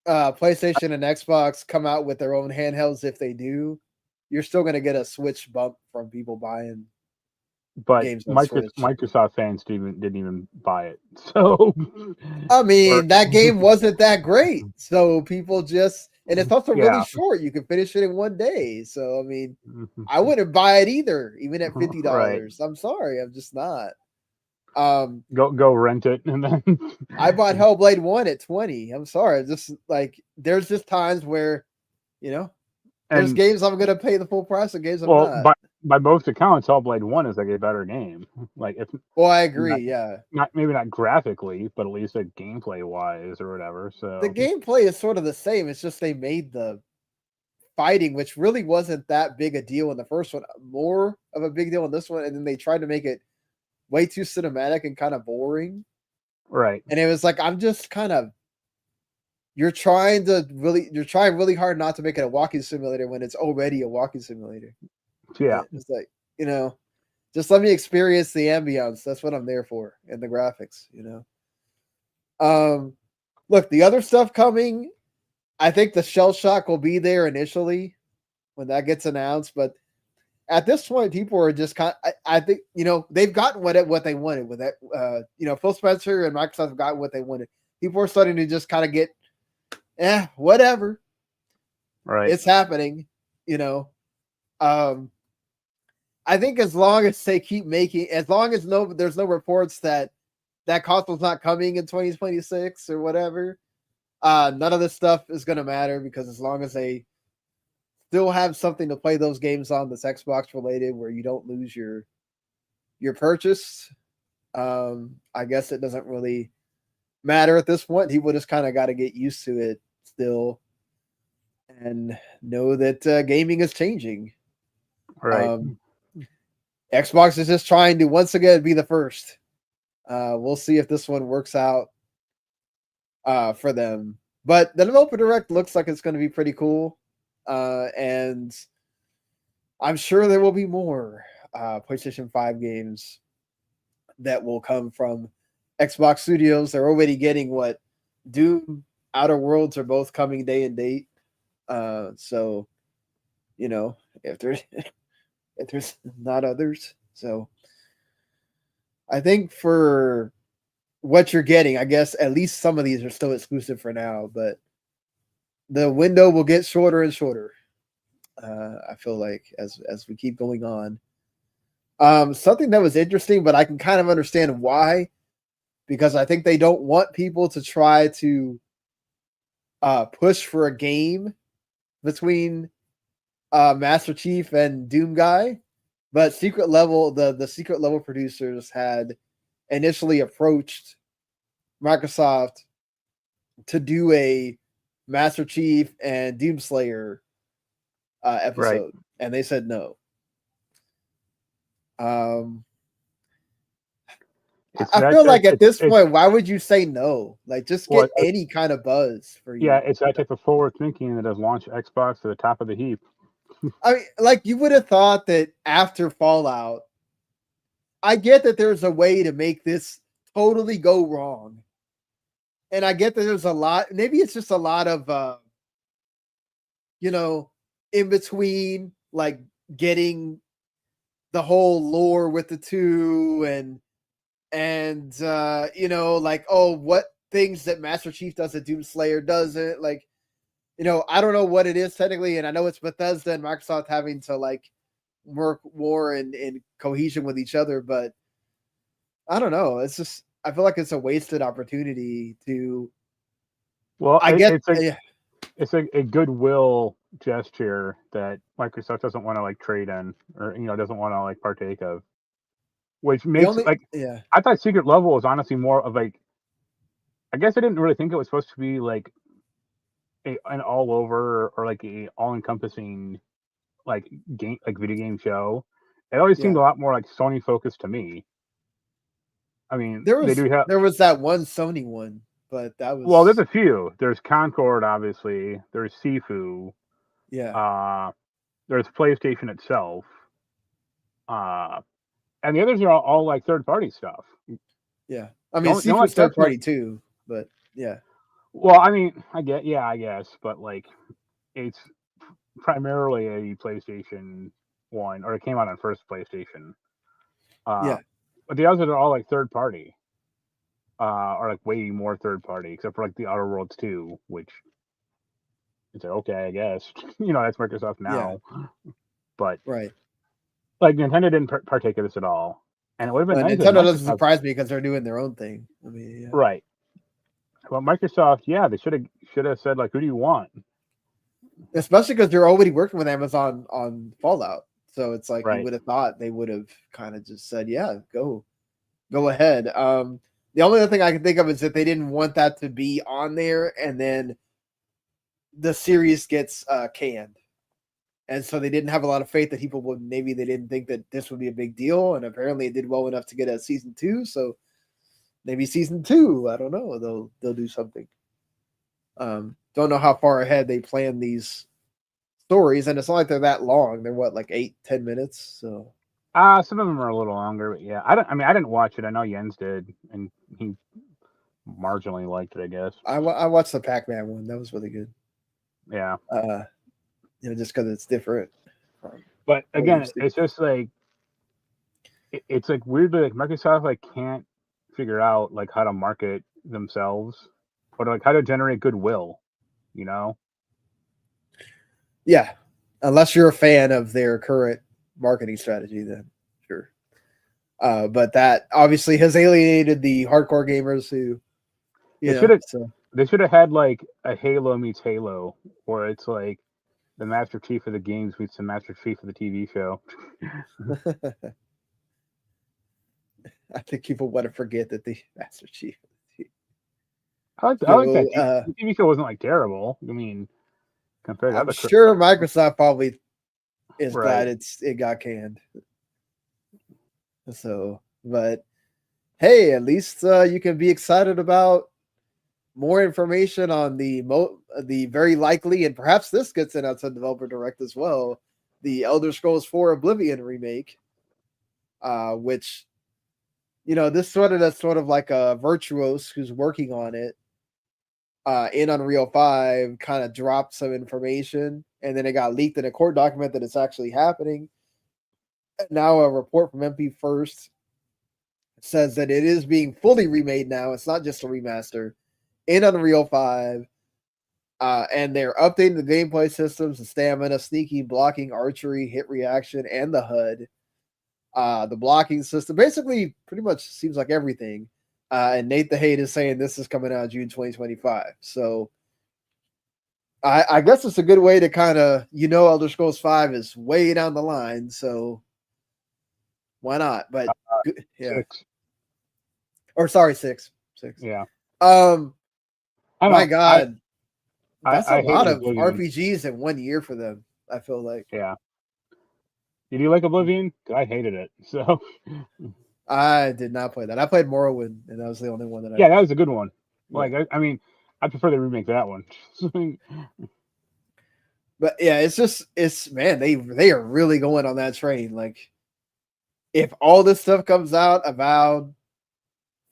S1: PlayStation and Xbox come out with their own handhelds. If they do, you're still going to get a Switch bump from people buying
S2: but
S1: games on Switch.
S2: Microsoft fans didn't even buy it. So,
S1: I
S2: or
S1: mean, that game wasn't that great, so people just and it's also really
S2: yeah,
S1: short. You can finish it in one day. So I mean, I wouldn't buy it either, even at $50.
S2: right.
S1: I'm sorry, I'm just not.
S2: Go rent it and then
S1: I bought Hellblade 1 at 20. I'm sorry. Just like there's just times where, you know, there's
S2: and
S1: games I'm gonna pay the full price of games I'm
S2: well,
S1: not.
S2: by most accounts, Hellblade 1 is like a better game. Like if
S1: Well, I
S2: not
S1: agree, yeah.
S2: not maybe not graphically, but at least like gameplay wise or whatever.
S1: The
S2: So
S1: gameplay is sort of the same. It's just they made the fighting, which really wasn't that big a deal in the first one, more of a big deal in this one, and then they tried to make it way too cinematic and kind of boring.
S2: right.
S1: And it was like I'm just kind of you're trying really hard not to make it a walking simulator when it's already a walking simulator.
S2: Yeah.
S1: It's like, just let me experience the ambience. That's what I'm there for, and the graphics. Look, the other stuff coming, I think the shell shock will be there initially when that gets announced, but at this point, people are just I think they've gotten what they wanted with that. Phil Spencer and Microsoft have gotten what they wanted. People are starting to just kind of get, whatever.
S2: Right.
S1: It's happening. I think as long as they keep making, as long as there's no reports that console's not coming in 2026 or whatever, none of this stuff is going to matter because as long as they still have something to play those games on that's Xbox related where you don't lose your purchase, I guess it doesn't really matter at this point. People just kind of got to get used to it still and know that gaming is changing.
S2: Right.
S1: Xbox is just trying to once again be the first. We'll see if this one works out for them. But the Developer Direct looks like it's going to be pretty cool. And I'm sure there will be more PlayStation 5 games that will come from Xbox Studios. They're already getting what Doom, Outer Worlds are both coming day and date. So, if there's not others. So I think for what you're getting, I guess at least some of these are still exclusive for now, but the window will get shorter and shorter. I feel like as we keep going on. Something that was interesting, but I can kind of understand why, because I think they don't want people to try to push for a game between Master Chief and Doom Guy, but Secret Level, the Secret Level producers had initially approached Microsoft to do a Master Chief and Doomslayer episode, and they said no. I feel like at this point, why would you say no? Like, just get any kind of buzz for you.
S2: Yeah, it's that type of forward thinking that has launched Xbox to the top of the heap.
S1: I mean, like, you would have thought that after Fallout, I get that there's a way to make this totally go wrong. And I get that there's a lot, maybe it's just a lot of, in between, like getting the whole lore with the two and like, oh, what things that Master Chief does that Doomslayer doesn't, like, I don't know what it is technically, and I know it's Bethesda and Microsoft having to like work more in cohesion with each other, but I don't know. It's just, I feel like it's a wasted opportunity to.
S2: Well, I guess it's a goodwill gesture that Microsoft doesn't want to like trade in, or doesn't want to like partake of, which makes I thought Secret Level was honestly more of like, I guess I didn't really think it was supposed to be like an all over or like a all encompassing like video game show. It always seemed a lot more like Sony focused to me. I mean,
S1: there was that one Sony one, but that was
S2: there's a few. There's Concord, obviously. There's Sifu.
S1: Yeah.
S2: There's PlayStation itself. And the others are all like third party stuff.
S1: Yeah, I mean, Sifu's third party too, but yeah.
S2: Well, I mean, I guess, but like, it's primarily a PlayStation 1, or it came out on first PlayStation. But the others are all like third party, or like way more third party, except for like the Outer Worlds 2, which it's like, okay, I guess that's Microsoft now. Yeah. But like Nintendo didn't partake of this at all, and it would have been nice.
S1: Nintendo doesn't surprise me because they're doing their own thing. I mean,
S2: right. Well, Microsoft, they should have said like, who do you want?
S1: Especially because they're already working with Amazon on Fallout, so it's like you would have thought they would have kind of just said, "Yeah, go ahead." The only other thing I can think of is that they didn't want that to be on there, and then the series gets canned, and so they didn't have a lot of faith that people would. Maybe they didn't think that this would be a big deal, and apparently it did well enough to get a season 2. So maybe season 2, I don't know. They'll do something. Don't know how far ahead they plan these stories, and it's not like they're that long. They're what, like 8-10 minutes. So
S2: some of them are a little longer, but yeah. I didn't watch it. I know Jens did, and he marginally liked it, I guess.
S1: I watched the Pac-Man one. That was really good.
S2: Yeah.
S1: Just because it's different.
S2: But again, it's just like it's like weirdly like Microsoft like can't figure out like how to market themselves or like how to generate goodwill, you know?
S1: Yeah, unless you're a fan of their current marketing strategy, then sure. But that obviously has alienated the hardcore gamers who,
S2: they should have had like a Halo meets Halo, where it's like the Master Chief of the games meets the Master Chief of the TV show.
S1: I think people want to forget that the Master Chief.
S2: I like that. The TV show wasn't like terrible. I mean, compared to
S1: I'm
S2: other.
S1: sure Microsoft probably is glad it got canned. So, but hey, at least you can be excited about more information on the very likely, and perhaps this gets in outside developer direct as well, the Elder Scrolls 4 Oblivion remake, which that's sort of like a virtuose who's working on it in Unreal 5 kind of dropped some information, and then it got leaked in a court document that it's actually happening. Now a report from MP First says that it is being fully remade now. It's not just a remaster in Unreal 5. And they're updating the gameplay systems, the stamina, sneaky, blocking, archery, hit reaction, and the HUD. The blocking system basically pretty much seems like everything. And Nate the Hate is saying this is coming out June 2025. So I guess it's a good way to kind of, Elder Scrolls 5 is way down the line. So why not? But yeah.
S2: 6.
S1: Or sorry, 6.
S2: Yeah.
S1: My God. That's a lot of
S2: Oblivion.
S1: RPGs in 1 year for them, I feel like.
S2: Yeah. Did you like Oblivion? I hated it. So
S1: I did not play that. I played Morrowind, and that was the only one that I.
S2: Yeah, that was a good one. Like, I mean, I prefer they remake that one.
S1: But yeah, it's man, they are really going on that train. Like, if all this stuff comes out, Avowed,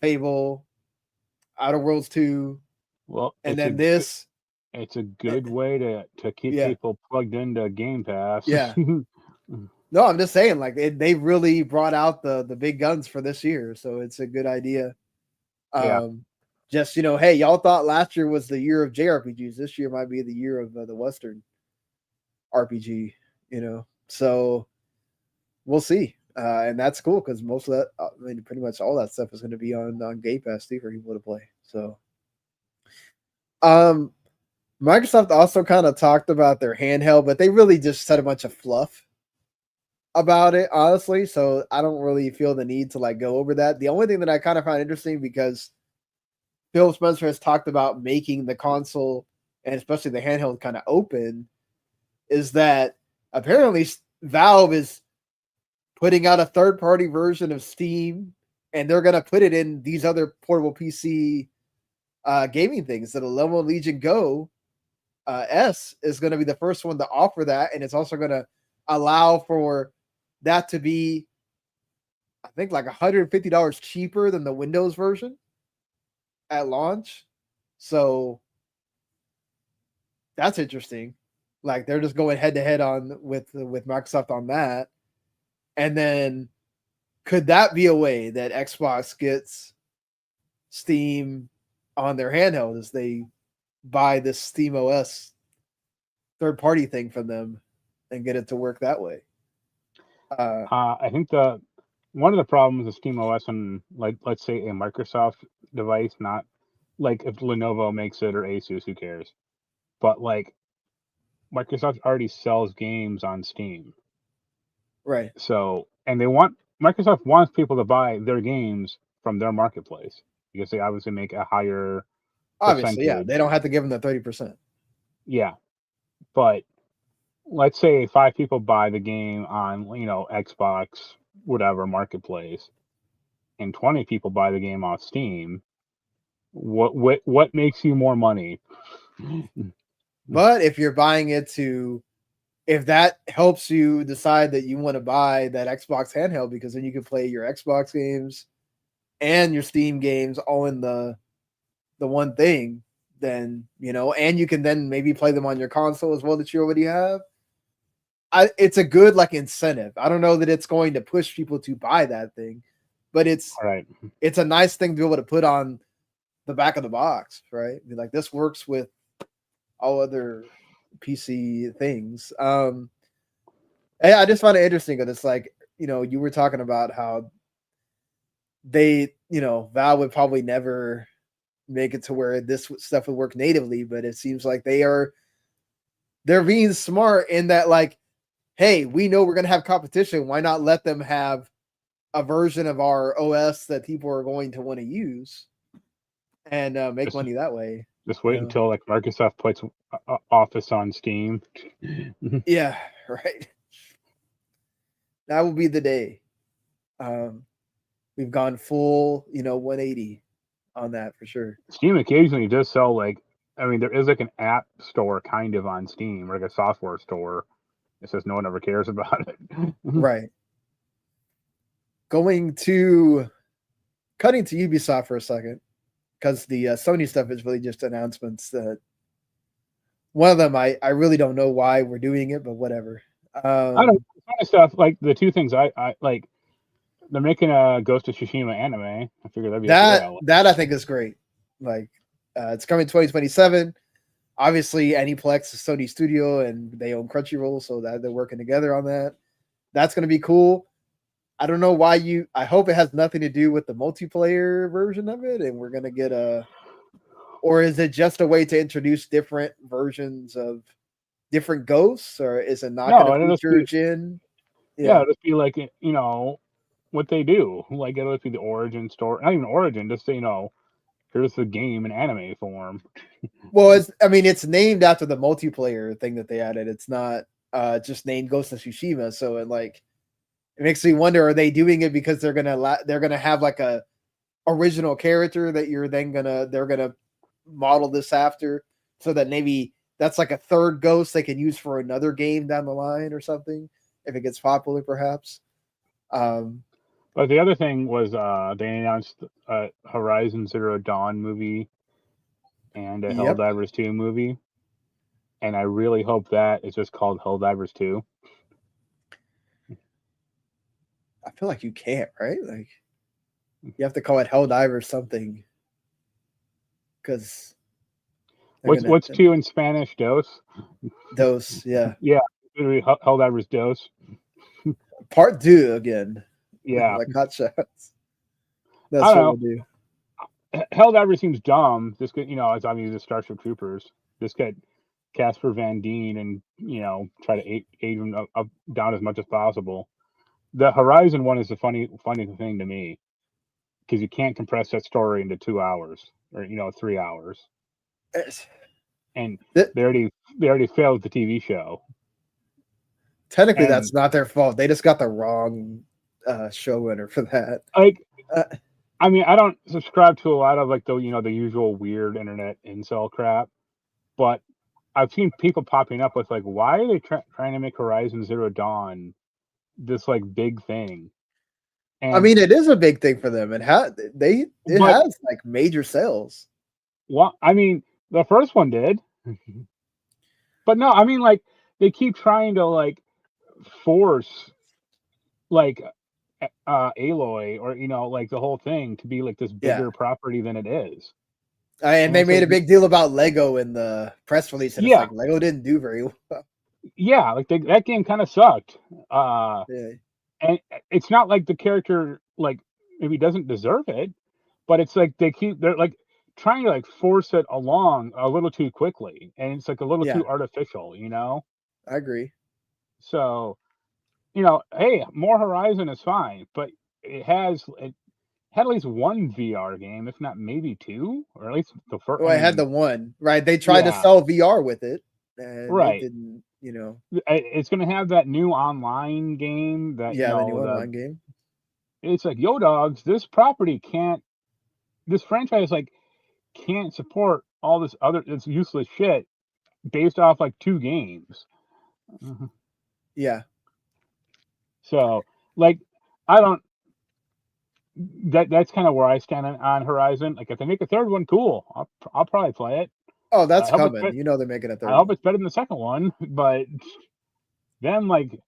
S1: Fable, Outer Worlds 2,
S2: well,
S1: and then this.
S2: It's a good way to keep people plugged into Game Pass.
S1: Yeah. No, I'm just saying, like they really brought out the big guns for this year, so it's a good idea. Just hey, y'all thought last year was the year of JRPGs. This year might be the year of the Western RPG. So we'll see, and that's cool because most of that, pretty much all that stuff is going to be on Game Pass too for people to play. So, Microsoft also kind of talked about their handheld, but they really just said a bunch of fluff about it, honestly. So I don't really feel the need to like go over that. The only thing that I kind of find interesting, because Phil Spencer has talked about making the console and especially the handheld kind of open, is that apparently Valve is putting out a third-party version of Steam, and they're going to put it in these other portable PC gaming things. So the Lenovo Legion Go S is going to be the first one to offer that, and it's also going to allow for that to be, I think, like $150 cheaper than the Windows version at launch. So that's interesting. Like, they're just going head to head on with Microsoft on that. And then could that be a way that Xbox gets Steam on their handheld as they buy this Steam OS third party thing from them and get it to work that way?
S2: I think one of the problems with Steam OS on, like, let's say a Microsoft device, not like if Lenovo makes it or Asus, who cares? But like, Microsoft already sells games on Steam,
S1: right?
S2: So, and Microsoft wants people to buy their games from their marketplace because they obviously make a higher
S1: Obviously, yeah,
S2: percentage.
S1: they don't have to give them the 30%.
S2: Yeah, but let's say 5 people buy the game on Xbox whatever marketplace, and 20 people buy the game off Steam. What makes you more money?
S1: But if you're buying it if that helps you decide that you want to buy that Xbox handheld, because then you can play your Xbox games and your Steam games all in the the one thing, then and you can then maybe play them on your console as well that you already have. It's a good like incentive. I don't know that it's going to push people to buy that thing, but it's a nice thing to be able to put on the back of the box, right? Be like, this works with all other PC things. And I just find it interesting because it's like, you were talking about how they, Valve would probably never make it to where this stuff would work natively, but it seems like they're being smart in that, like, hey, we know we're going to have competition. Why not let them have a version of our OS that people are going to want to use and make money that way?
S2: Just wait until like Microsoft puts Office on Steam.
S1: Yeah, right. That will be the day. We've gone full, 180 on that for sure.
S2: Steam occasionally does sell there is like an app store kind of on Steam, like a software store. It says no one ever cares about it.
S1: Right. Cutting to Ubisoft for a second, because the Sony stuff is really just announcements that one of them I really don't know why we're doing it, but whatever.
S2: I don't know, kind of stuff like the two things I like. They're making a Ghost of Tsushima anime. I figured that'd be
S1: that I think is great. Like, it's coming 2027. Obviously, Aniplex is Sony studio and they own Crunchyroll, so that they're working together on that. That's going to be cool. I don't know why I hope it has nothing to do with the multiplayer version of it, and we're going to get or is it just a way to introduce different versions of different ghosts, or is it not going to feature Jin?
S2: Yeah, it'll be like, what they do. Like, it'll be the origin story, not even origin, just here's the game in anime form.
S1: Well, it's named after the multiplayer thing that they added. It's not just named Ghost of Tsushima. So it makes me wonder: are they doing it because they're gonna have like a original character that they're gonna model this after, so that maybe that's like a third ghost they can use for another game down the line or something if it gets popular, perhaps.
S2: But the other thing was they announced a Horizon Zero Dawn movie and a Helldivers 2 movie. And I really hope that is just called Helldivers 2.
S1: I feel like you can't, right? Like, you have to call it Helldivers something. Because
S2: what's 2 in Spanish? Dos?
S1: Dos, yeah.
S2: Yeah, Helldivers Dos.
S1: Part 2 again.
S2: Yeah.
S1: Like Hot Shots. That's what we'll do.
S2: Helldivers seems dumb. Just get, it's obviously the Starship Troopers. Just get Casper Van Dien and, try to aid him up down as much as possible. The Horizon one is the funny thing to me, because you can't compress that story into 2 hours or 3 hours. And they already failed the TV show.
S1: Technically, that's not their fault. They just got the wrong showrunner for that.
S2: Like, I don't subscribe to a lot of like the usual weird internet incel crap, but I've seen people popping up with like, why are they trying to make Horizon Zero Dawn this like big thing? And
S1: it is a big thing for them. It has like major sales.
S2: Well, the first one did, but no, like they keep trying to like force like Aloy or like the whole thing to be like this bigger property than it is.
S1: And they made a big deal about Lego in the press release, and it's like Lego didn't do very well.
S2: Yeah, like that game kind of sucked. And it's not like the character like maybe doesn't deserve it, but it's like they're like trying to like force it along a little too quickly, and it's like a little too artificial,
S1: I agree.
S2: So, hey, more Horizon is fine, but it had at least one VR game, if not maybe 2, or at least the first.
S1: Well, I had the one, right? They tried to sell VR with it, and they didn't,
S2: It's going to have that new online game that,
S1: the new online game.
S2: It's like, yo, dogs, this franchise, like, can't support all this useless shit based off, like, 2 games.
S1: Yeah.
S2: So, like, that's kind of where I stand on Horizon. Like, if they make a third one, cool. I'll probably play it.
S1: Oh, that's
S2: I hope it's
S1: coming.
S2: bet-
S1: You know they're making a
S2: I
S1: third
S2: hope
S1: one.
S2: it's better than the second one. But then, like,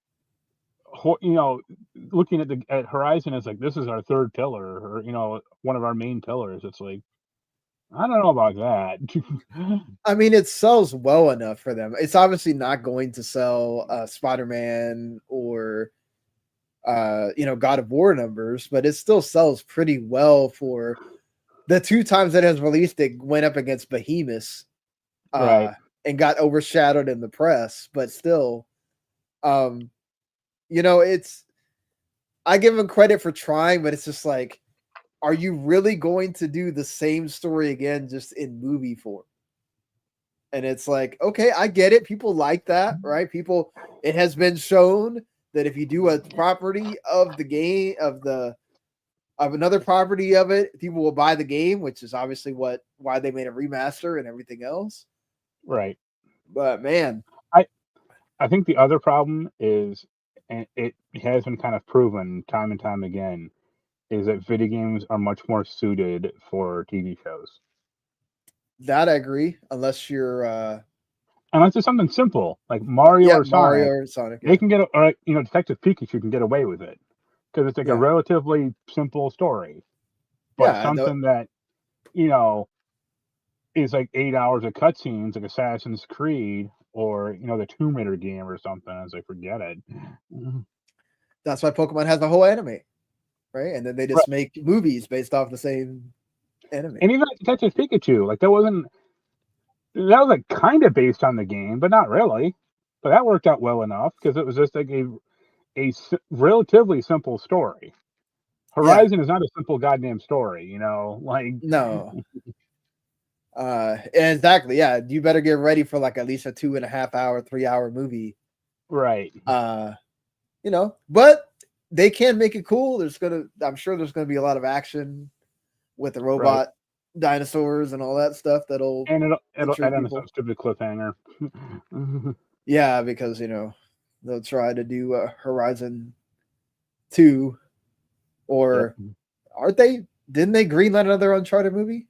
S2: looking at Horizon as like, this is our third pillar, or one of our main pillars. It's like, I don't know about that.
S1: I mean, it sells well enough for them. It's obviously not going to sell Spider-Man or God of War numbers, but it still sells pretty well for the two times that it has released. It went up against Behemoth
S2: Right.
S1: and got overshadowed in the press, but still, it's I give them credit for trying, but it's just like, are you really going to do the same story again just in movie form? And it's like, okay, I get it. People like that, right? It has been shown that if you do a property of the game of another property of it, people will buy the game, which is obviously why they made a remaster and everything else.
S2: Right.
S1: But man,
S2: I think the other problem is, and it has been kind of proven time and time again, is that video games are much more suited for TV shows.
S1: that I agree. Unless you're
S2: Unless it's something simple like Mario or
S1: Mario
S2: Sonic,
S1: or Sonic,
S2: they can get, or Detective Pikachu can get away with it because it's like a
S1: yeah,
S2: relatively simple story. But
S1: yeah,
S2: something that you know is like 8 hours of cutscenes, like Assassin's Creed or the Tomb Raider game or something. I was like, forget it.
S1: that's why Pokemon has the whole anime, right? And then they
S2: Right.
S1: just make movies based off the same anime.
S2: And even like Detective Pikachu, like that was like kind of based on the game, but not really. But that worked out well enough because it was just like a relatively simple story.
S1: Yeah,
S2: Horizon is not a simple goddamn story, like
S1: no. Exactly. Yeah, you better get ready for like at least a 2.5 hour, 3 hour movie.
S2: right.
S1: But they can make it cool. I'm sure there's gonna be a lot of action with the
S2: Right.
S1: robot dinosaurs and all that stuff that'll
S2: And it'll
S1: intrigue
S2: end on some
S1: people.
S2: stupid cliffhanger.
S1: Yeah, because they'll try to do Horizon 2,
S2: Yep.
S1: or aren't they? Didn't they greenlight another Uncharted movie?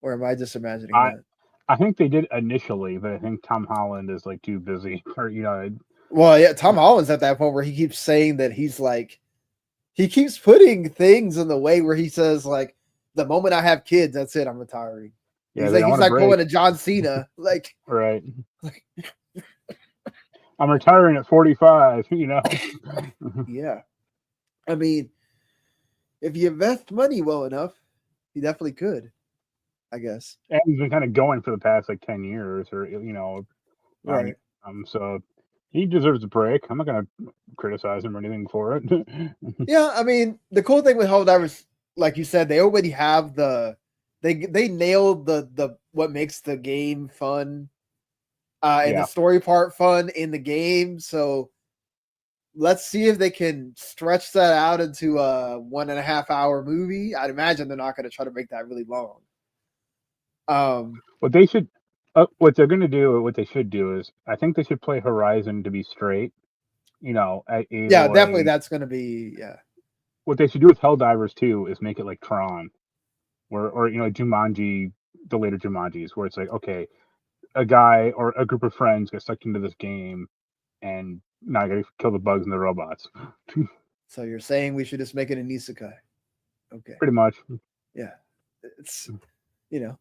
S1: Or am I just imagining
S2: I
S1: that?
S2: I think they did initially, but I think Tom Holland is like too busy, or
S1: Well, yeah, Tom Holland's at that point where he keeps saying that he keeps putting things in the way where he says like, the moment I have kids, that's it, I'm retiring.
S2: yeah, I
S1: He's
S2: want a
S1: like
S2: break.
S1: going to John Cena, like,
S2: Right. I'm retiring at 45.
S1: yeah. I mean, if you invest money well enough, you definitely could, I guess.
S2: And he's been kind of going for the past like 10 years, or
S1: Right.
S2: so he deserves a break. I'm not gonna criticize him or anything for it.
S1: Yeah, I mean, the cool thing with Helldivers, like you said, they already have they nailed the what makes the game fun, and the
S2: Yeah.
S1: story part fun in the game. So let's see if they can stretch that out into a 1.5 hour movie. I'd imagine they're not going to try to make that really long.
S2: What they should, what they're gonna do, what they should do is, I think they should play Horizon to be straight.
S1: Yeah, definitely. That's going to be
S2: What they should do with Helldivers too is make it like Tron, or Jumanji, the later Jumanjis, where it's like, okay, a guy or a group of friends get sucked into this game, and now I gotta kill the bugs and the robots.
S1: So you're saying we should just make it an isekai? Okay.
S2: Pretty much.
S1: Yeah. It's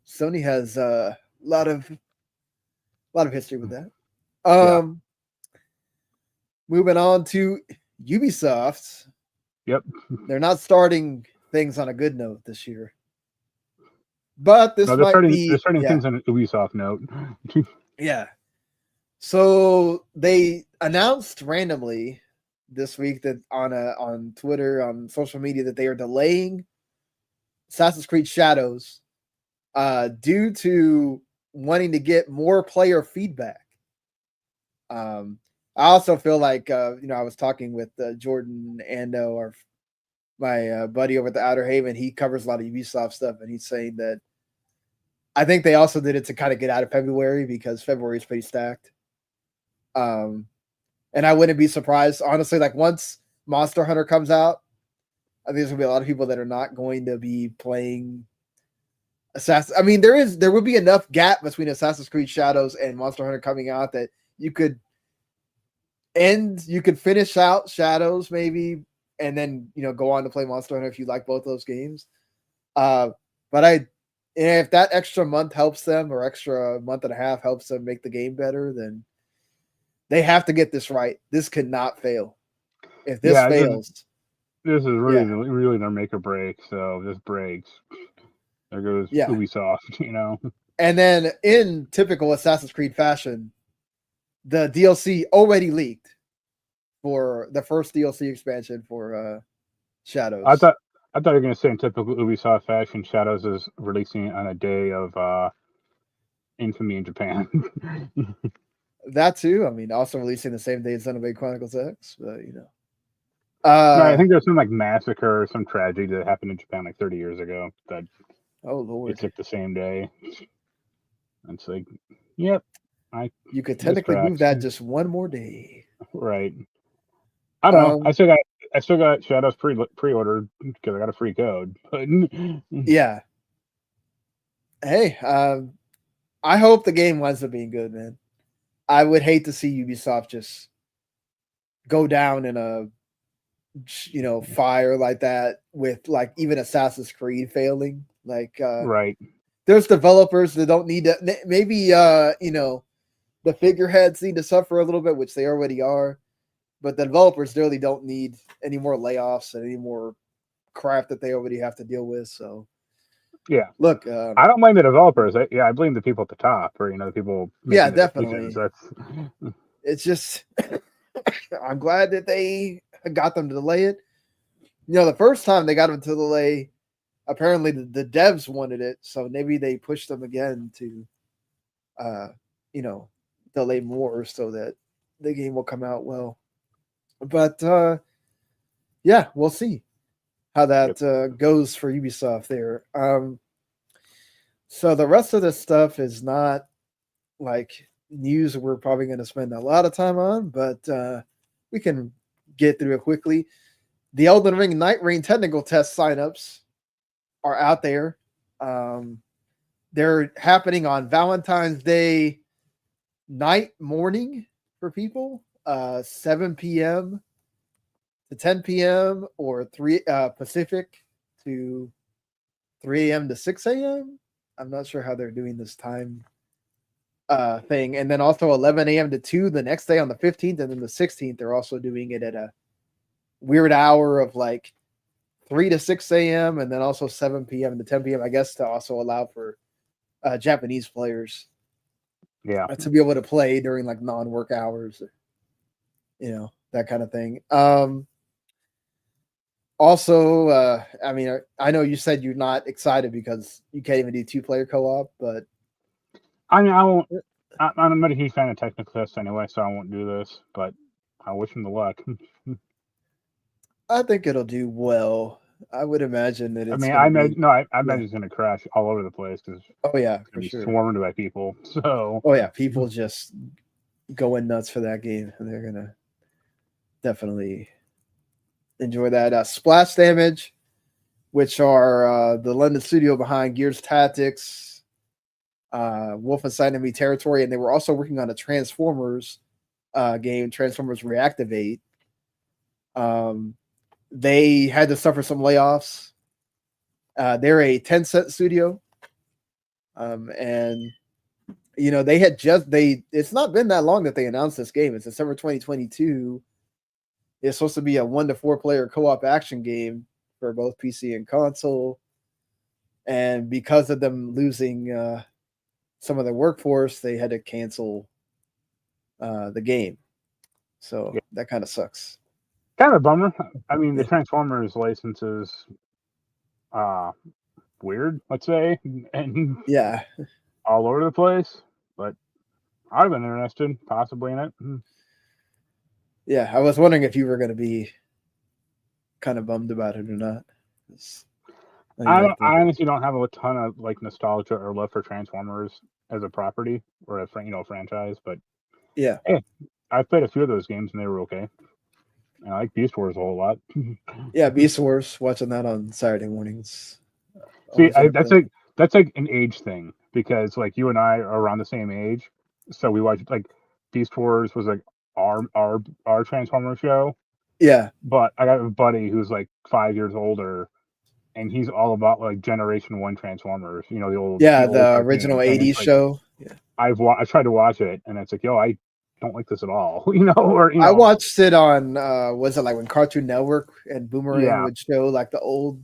S1: Sony has a lot of history with that.
S2: Yeah.
S1: Moving on to Ubisoft.
S2: Yep.
S1: They're not starting things on a good note this year. But this
S2: No,
S1: might
S2: they're
S1: be
S2: starting things on an Ubisoft note.
S1: Yeah. So they announced randomly this week that on Twitter, on social media, that they are delaying Assassin's Creed Shadows due to wanting to get more player feedback. I also feel like I was talking with Jordan Ando, my buddy over at the Outer Haven. He covers a lot of Ubisoft stuff, and he's saying that I think they also did it to kind of get out of February because February is pretty stacked. And I wouldn't be surprised, honestly. Like once Monster Hunter comes out, I think there's gonna be a lot of people that are not going to be playing Assassin. I mean, there would be enough gap between Assassin's Creed Shadows and Monster Hunter coming out that you could finish out Shadows maybe, and then go on to play Monster Hunter if you like both those games. But if that extra month helps them, or extra month and a half helps them make the game better, then they have to get this right. This could not fail. If this fails,
S2: this is really their make or break. So if this breaks, there goes Ubisoft.
S1: And then in typical Assassin's Creed fashion, the DLC already leaked for the first DLC expansion for Shadows.
S2: I thought you were going to say in typical Ubisoft fashion, Shadows is releasing on a day of infamy in Japan.
S1: That too. I mean, also releasing the same day as Xenoblade Chronicles X, but
S2: I think there's some massacre or some tragedy that happened in Japan 30 years ago. That
S1: oh Lord,
S2: it's the same day. It's yep.
S1: You could technically move that just one more day.
S2: Right. I don't know. I still got Shadows pre-ordered because I got a free code. But
S1: yeah. Hey, I hope the game winds up being good, man. I would hate to see Ubisoft just go down in a fire like that with even Assassin's Creed failing.
S2: Right.
S1: There's developers that don't need to. Maybe the figureheads need to suffer a little bit, which they already are. But the developers really don't need any more layoffs and any more crap that they already have to deal with. So,
S2: yeah.
S1: Look,
S2: I don't blame the developers. I blame the people at the top, or the people.
S1: Yeah, definitely. It's just, I'm glad that they got them to delay it. The first time they got them to delay, apparently the devs wanted it, so maybe they pushed them again to, delay more so that the game will come out well. But yeah, we'll see how that goes for Ubisoft there. So the rest of this stuff is not news we're probably going to spend a lot of time on, but we can get through it quickly. The Elden Ring Night Rain technical test signups are out there. They're happening on Valentine's Day morning for people. 7 p.m. to 10 p.m. or 3 Pacific to 3 a.m. to 6 a.m. I'm not sure how they're doing this time thing. And then also 11 a.m. to 2 the next day on the 15th. And then the 16th, they're also doing it at a weird hour of 3 to 6 a.m. and then also 7 p.m. to 10 p.m. I guess to also allow for Japanese players to be able to play during non-work hours. That kind of thing. Also, I mean, I know you said you're not excited because you can't even do 2-player co-op, but
S2: I mean, I won't. I'm not a huge fan of technical tests anyway, so I won't do this. But I wish him the luck.
S1: I think it'll do well. I would imagine that it's.
S2: I imagine it's going to crash all over the place because.
S1: Oh yeah,
S2: for sure. Swarmed by people. So.
S1: Oh yeah, people just going nuts for that game, and they're gonna definitely enjoy that. Splash Damage, which are the London studio behind Gears Tactics, Wolfenstein Enemy Territory, and they were also working on a Transformers game, Transformers Reactivate. They had to suffer some layoffs. They're a Tencent studio, and they had it's not been that long that they announced this game. It's December 2022. It's supposed to be a 1 to 4 player co-op action game for both PC and console. And because of them losing some of their workforce, they had to cancel the game. So that kind of sucks.
S2: Kind of a bummer. I mean, the Transformers license is weird, let's say, and all over the place. But I'd have been interested, possibly, in it.
S1: Yeah, I was wondering if you were going to be kind of bummed about it or not.
S2: I honestly don't have a ton of nostalgia or love for Transformers as a property or a franchise, but
S1: yeah,
S2: hey, I've played a few of those games and they were okay. I like Beast Wars a whole lot.
S1: Yeah, Beast Wars. Watching that on Saturday mornings.
S2: See,
S1: Always entertaining.
S2: that's like an age thing because like you and I are around the same age, so we watched like Beast Wars was like our Transformer show.
S1: Yeah,
S2: But I got a buddy who's like 5 years older, and he's all about like Generation One Transformers. You know
S1: yeah,
S2: the old
S1: the original
S2: cartoon, and it's
S1: '80s
S2: like
S1: show. Yeah,
S2: I've tried to watch it, and it's like yo, I don't like this at all. Or
S1: I watched it on. Was it like when Cartoon Network and Boomerang
S2: yeah,
S1: would show like the old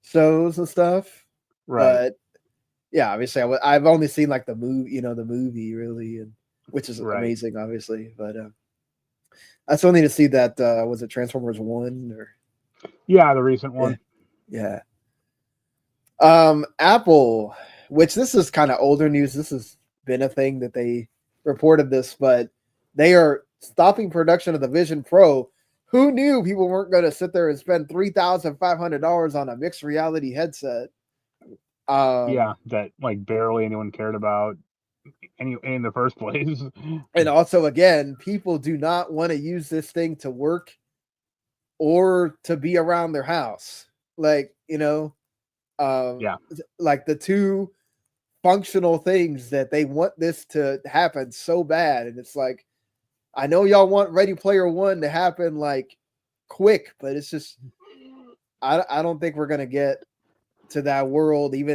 S1: shows and stuff?
S2: right,
S1: But yeah, obviously, I've only seen like the movie, the movie really, and which is
S2: right,
S1: amazing, obviously. But I still need to see that. Was it Transformers One or
S2: yeah, the recent
S1: yeah,
S2: one,
S1: yeah. Apple, which this is kind of older news. This has been a thing that they reported this, but they are stopping production of the Vision Pro. Who knew people weren't going to sit there and spend $3,500 on a mixed reality headset?
S2: yeah, that like barely anyone cared about any in the first place.
S1: And also, again, people do not want to use this thing to work or to be around their house. Like,
S2: Yeah,
S1: like the two functional things that they want this to happen so bad. And it's like, I know y'all want Ready Player One to happen like quick, but it's just, I don't think we're going to get to that world, maybe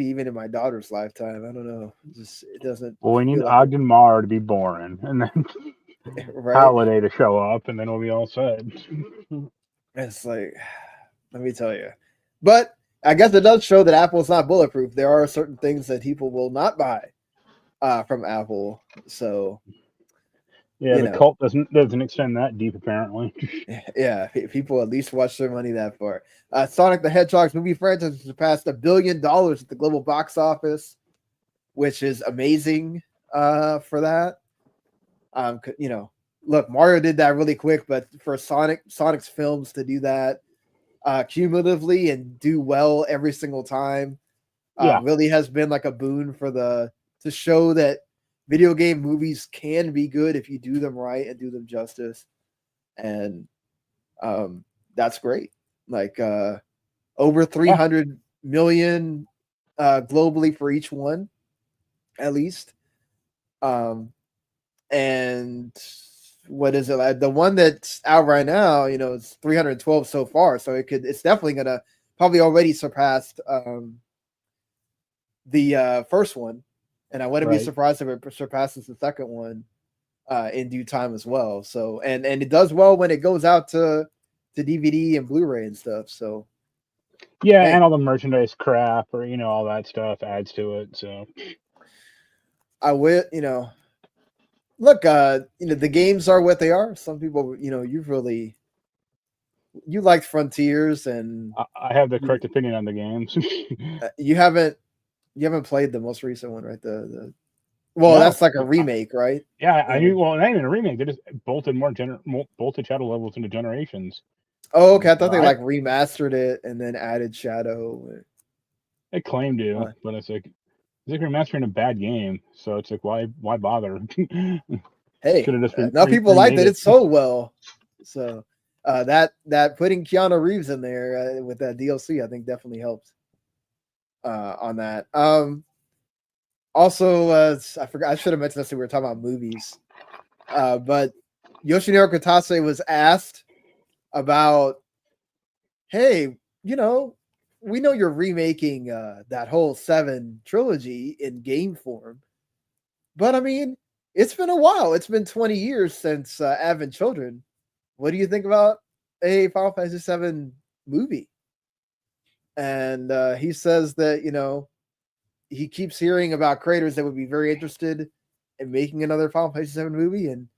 S1: even in my daughter's lifetime. I don't know. It doesn't
S2: well, we need
S1: feel like it,
S2: Ogden Mar to be boring, and then
S1: right?
S2: Holiday to show up, and then we'll be all set.
S1: It's like, let me tell you. But I guess it does show that Apple's not bulletproof. There are certain things that people will not buy from Apple. So,
S2: Yeah, the cult doesn't extend that deep, apparently.
S1: yeah, people at least watch their money that far. Sonic the Hedgehog's movie franchise surpassed $1 billion at the global box office, which is amazing for that. Look, Mario did that really quick, but for Sonic's films to do that cumulatively and do well every single time
S2: Yeah,
S1: really has been like a boon to show that video game movies can be good if you do them right and do them justice. And that's great. Like over 300 million globally for each one, at least. And what is it like? The one that's out right now, it's 312 so far. So it's definitely gonna probably already surpassed the first one. And I wouldn't be
S2: right.
S1: surprised if it surpasses the second one in due time as well. So and it does well when it goes out to DVD and Blu-ray and stuff. So
S2: Yeah,
S1: hey,
S2: and all the merchandise crap or all that stuff adds to it. So
S1: I will, look, the games are what they are. Some people, you liked Frontiers and
S2: I have the correct opinion on the games.
S1: you haven't played the most recent one, right? Well,
S2: No,
S1: that's like a remake, right?
S2: yeah, I
S1: Yeah.
S2: knew. Well, not even a remake. They just bolted more bolted shadow levels into Generations.
S1: Oh, okay. I thought
S2: So
S1: they like remastered it and then added Shadow.
S2: they claim to,
S1: Uh,
S2: but it's like remastering a bad game. So it's like why bother?
S1: hey,
S2: Could have just
S1: enough people liked
S2: remade
S1: it.
S2: it.
S1: It sold well. So that putting Keanu Reeves in there with that DLC, I think definitely helped on that. Also, I forgot. I should have mentioned this when we were talking about movies. But Yoshinori Kitase was asked about, hey, we know you're remaking that whole 7 trilogy in game form, but I mean, it's been a while. It's been 20 years since Advent Children. What do you think about a Final Fantasy 7 movie? And he says that he keeps hearing about creators that would be very interested in making another Final Fantasy 7 movie, and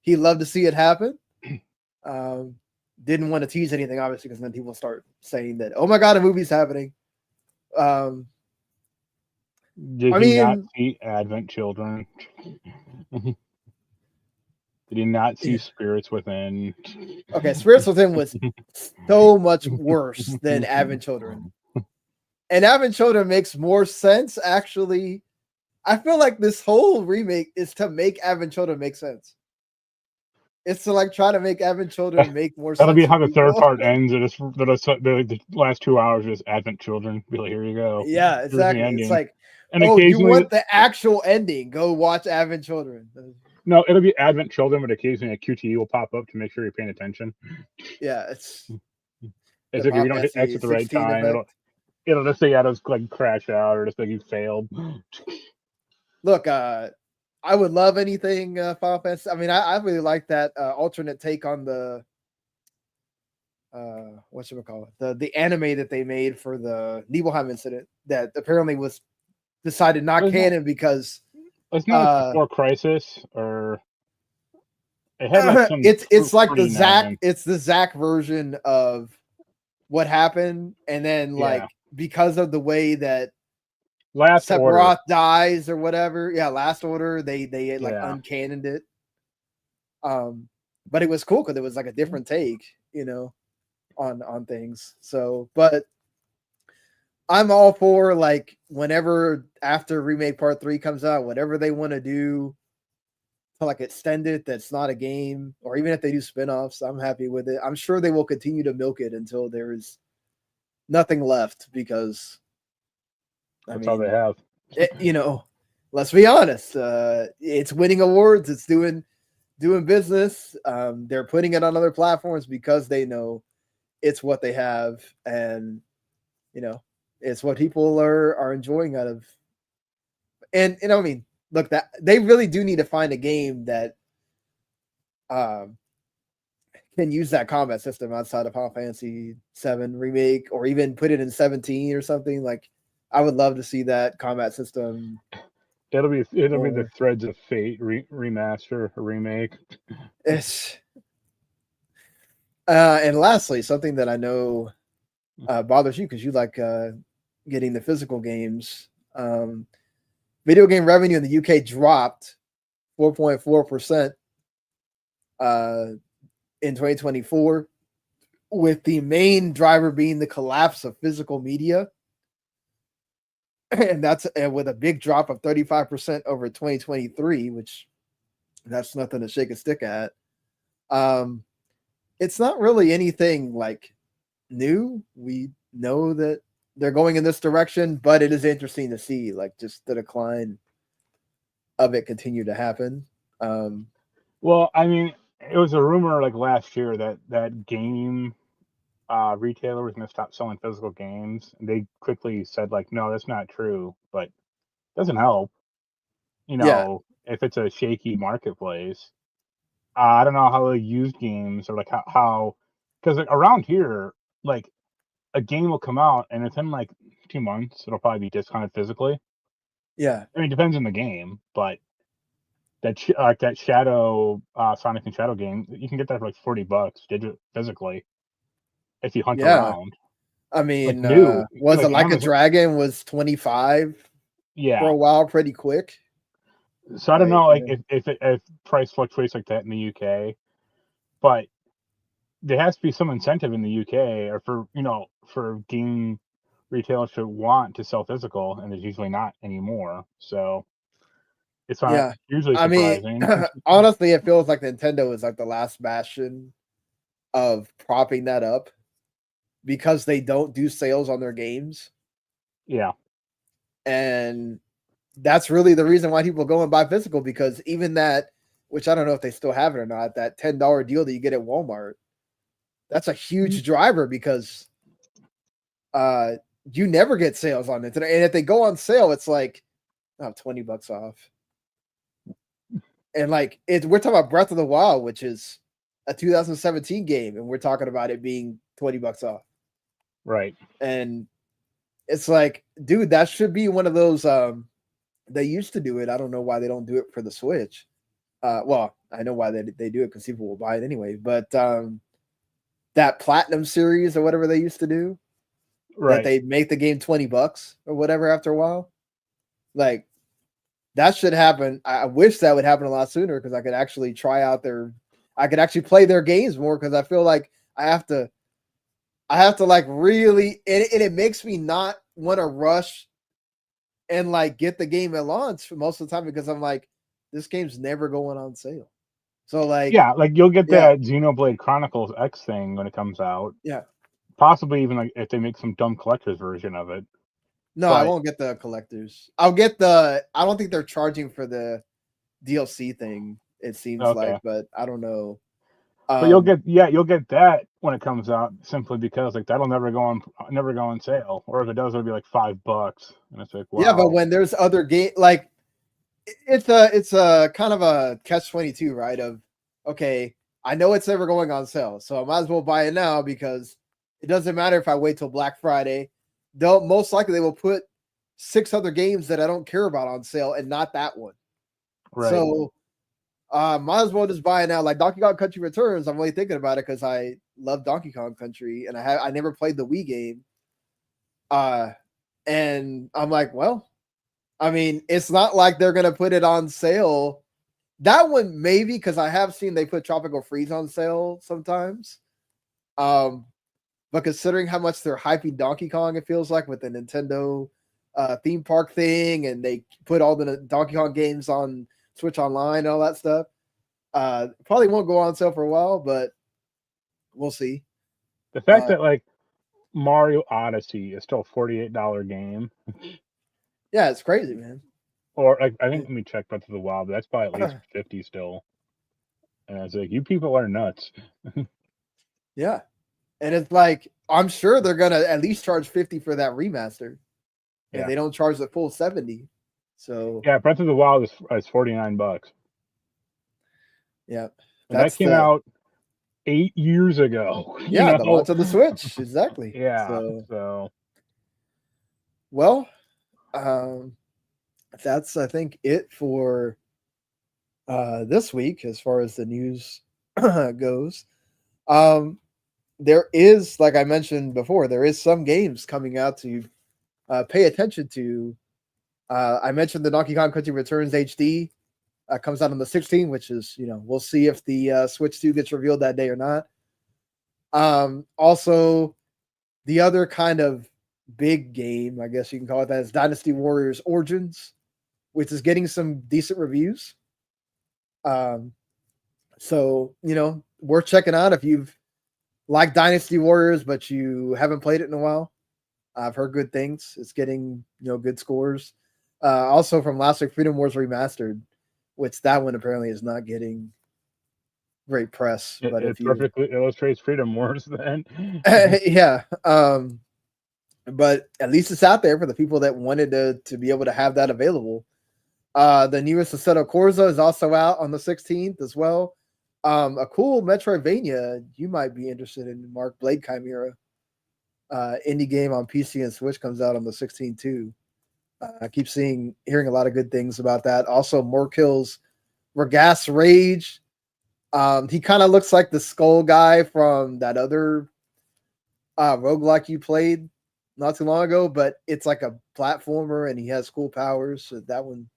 S1: he'd love to see it happen. Didn't want to tease anything, obviously, because then people start saying that, oh my god, a movie's happening.
S2: Did
S1: I
S2: he not
S1: mean,
S2: see Advent Children? Did he not see Spirits Within?
S1: okay, Spirits Within was so much worse than Advent Children. And Advent Children makes more sense, actually. I feel like this whole remake is to make Advent Children make sense. It's to like try to make Advent Children make more
S2: That'll
S1: sense
S2: be
S1: to
S2: how the third
S1: people.
S2: part ends. The last 2 hours is Advent Children. Be like, here you go.
S1: Yeah,
S2: Here's the
S1: exactly. It's
S2: ending.
S1: like,
S2: And
S1: oh, you
S2: occasionally,
S1: want the actual ending? Go watch Advent Children.
S2: no, it'll be Advent Children, but occasionally a QTE will pop up to make sure you're paying attention.
S1: Yeah, it's
S2: It's
S1: the
S2: like if you
S1: Final
S2: don't hit
S1: Fantasy
S2: X at the right
S1: 16
S2: time,
S1: effect.
S2: it'll just say Adam's like crash out or just like you failed.
S1: Look, I would love anything Final Fantasy. I mean, I really like that alternate take on the what should we call it? The anime that they made for the Nibelheim incident that apparently was decided not
S2: Wasn't it?
S1: canon because
S2: Wasn't it like before Crisis or it had like some
S1: it's like the Zack,
S2: pre-known.
S1: it's the Zack version of what happened, and then like
S2: Yeah.
S1: because of the way that
S2: Last Order.
S1: Sephiroth dies or whatever, yeah, Last Order, they like
S2: Yeah.
S1: uncanoned it. But it was cool because it was like a different take, on things. So, but I'm all for like whenever after remake part 3 comes out, whatever they want to do to like extend it, that's not a game, or even if they do spin-offs, I'm happy with it. I'm sure they will continue to milk it until there's nothing left because
S2: That's all they have.
S1: let's be honest, it's winning awards, it's doing business. They're putting it on other platforms because they know it's what they have, and it's what people are enjoying out of. And I mean, look, that they really do need to find a game that can use that combat system outside of Final Fantasy 7 remake, or even put it in 17 or something. Like, I would love to see that combat system.
S2: It'll be the Threads of Fate remaster or remake.
S1: It's and lastly, something that I know bothers you because you like getting the physical games. Video game revenue in the UK dropped 4.4% in 2024, with the main driver being the collapse of physical media. And that's with a big drop of 35% over 2023, which that's nothing to shake a stick at. It's not really anything like new. We know that they're going in this direction, but it is interesting to see like just the decline of it continue to happen.
S2: Well, I mean, it was a rumor like last year that game retailer was going to stop selling physical games. They quickly said like, no, that's not true, but it doesn't help.
S1: Yeah.
S2: If it's a shaky marketplace. I don't know how the used games or like how because like around here, like a game will come out and within like 2 months it'll probably be discounted physically.
S1: Yeah.
S2: I mean, it depends on the game, but that Shadow Sonic and Shadow game, you can get that for like $40 physically if you hunt around.
S1: I mean,
S2: like new,
S1: was it like
S2: Amazon,
S1: a Dragon was 25
S2: yeah,
S1: for a while, pretty quick.
S2: So I don't know, like if price fluctuates like that in the UK, but there has to be some incentive in the UK or for game retailers to want to sell physical, and there's usually not anymore. So it's not usually
S1: I mean,
S2: surprising.
S1: honestly, it feels like Nintendo is like the last bastion of propping that up because they don't do sales on their games.
S2: Yeah.
S1: And that's really the reason why people go and buy physical, because even that, which I don't know if they still have it or not, that $10 deal that you get at Walmart, that's a huge driver because you never get sales on it. And if they go on sale, it's like $20 off. And like we're talking about Breath of the Wild, which is a 2017 game, and we're talking about it being $20 off.
S2: Right.
S1: And it's like, dude, that should be one of those. They used to do it. I don't know why they don't do it for the Switch. Well, I know why they do it because people will buy it anyway. But that Platinum series or whatever they used to do, that they make the game $20 or whatever after a while, like that should happen. I wish that would happen a lot sooner because I could actually try out I could actually play their games more, because I feel like I have to like really, and it makes me not want to rush and like get the game at launch for most of the time, because I'm like, this game's never going on sale. So like,
S2: Yeah, like you'll get
S1: yeah,
S2: that Xenoblade Chronicles X thing when it comes out.
S1: yeah.
S2: Possibly even like if they make some dumb collector's version of it.
S1: No, I
S2: But
S1: won't get the collectors. I'll get the. I don't think they're charging for the DLC thing. It seems like,
S2: okay.
S1: but I don't know.
S2: But you'll get that when it comes out simply because like that'll never go on sale. Or if it does, it'll be like $5. And it's like,
S1: Yeah, but
S2: wow.
S1: when there's other game like it's a kind of a catch-22, right? Of okay, I know it's never going on sale, so I might as well buy it now because it doesn't matter if I wait till Black Friday. They'll most likely they will put 6 other games that I don't care about on sale and not that one.
S2: Right.
S1: So might as well just buy it now. Like Donkey Kong Country Returns, I'm really thinking about it because I love Donkey Kong Country and I never played the Wii game. And I'm like, well, I mean, it's not like they're gonna put it on sale. That one maybe because I have seen they put Tropical Freeze on sale sometimes. But considering how much they're hyping Donkey Kong, it feels like with the Nintendo theme park thing, and they put all the Donkey Kong games on Switch Online and all that stuff. Probably won't go on sale for a while, but we'll see.
S2: The fact that like Mario Odyssey is still a $48 game.
S1: Yeah, it's crazy, man.
S2: Or like I think let me check Breath of the Wild, but that's probably at least 50 still. And it's like you people are nuts.
S1: Yeah. And it's like, I'm sure they're gonna at least charge 50 for that remaster.
S2: Yeah.
S1: And they don't charge the full 70. So
S2: Yeah, Breath of the Wild is $49.
S1: yeah.
S2: And that
S1: That's
S2: came
S1: the
S2: out 8 years ago.
S1: yeah, the launch of the Switch. Exactly.
S2: Yeah. So
S1: well, that's I think it for this week as far as the news goes. There is, like I mentioned before, there is some games coming out to pay attention to. I mentioned the Donkey Kong Country Returns HD comes out on the 16th, which is, we'll see if the Switch 2 gets revealed that day or not. Also, the other kind of big game, I guess you can call it that, is Dynasty Warriors Origins, which is getting some decent reviews. So, worth checking out if you've liked Dynasty Warriors, but you haven't played it in a while. I've heard good things. It's getting, good scores. Also from last week, Freedom Wars Remastered, which that one apparently is not getting great press. But
S2: it
S1: if you
S2: perfectly illustrates Freedom Wars then.
S1: yeah. But at least it's out there for the people that wanted to be able to have that available. The newest Assetto Corsa is also out on the 16th as well. A cool Metroidvania you might be interested in, Marc, Blade Chimera. Indie game on PC and Switch comes out on the 16th too. I keep hearing a lot of good things about that. Also, Morkill's Regas Rage. He kind of looks like the skull guy from that other roguelike you played not too long ago, but it's like a platformer and he has cool powers. So that one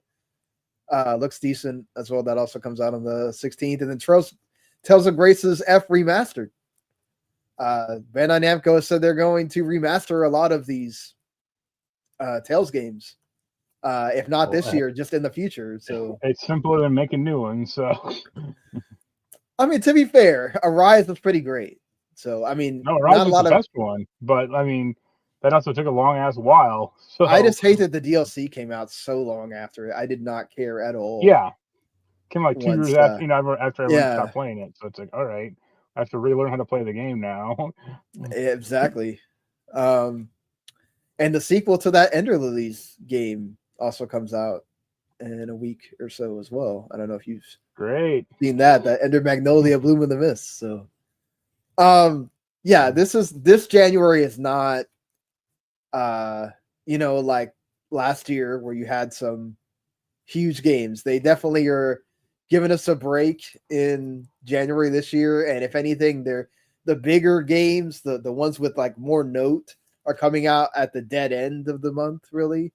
S1: looks decent as well. That also comes out on the 16th. And then Tales of Grace's F Remastered. Bandai Namco said they're going to remaster a lot of these Tales games. If not this year, just in the future. So
S2: it's simpler than making new ones. So
S1: I mean, to be fair, Arise was pretty great. So I mean,
S2: no, Rise
S1: not a
S2: is
S1: lot
S2: the
S1: of.
S2: best one, but I mean, that also took a long ass while. So
S1: I just hate that the DLC came out so long after it. I did not care at all.
S2: Yeah, came like 2
S1: Once,
S2: years after after everyone
S1: yeah,
S2: stopped playing it. So it's like, all right, I have to relearn how to play the game now.
S1: exactly. And the sequel to that Ender Lilies game also comes out in a week or so as well. I don't know if you've
S2: Great.
S1: seen that Ender Magnolia Bloom in the Mist. So, yeah, this January is not, like last year where you had some huge games. They definitely are giving us a break in January this year. And if anything, they're the bigger games, the ones with like more note are coming out at the dead end of the month, really.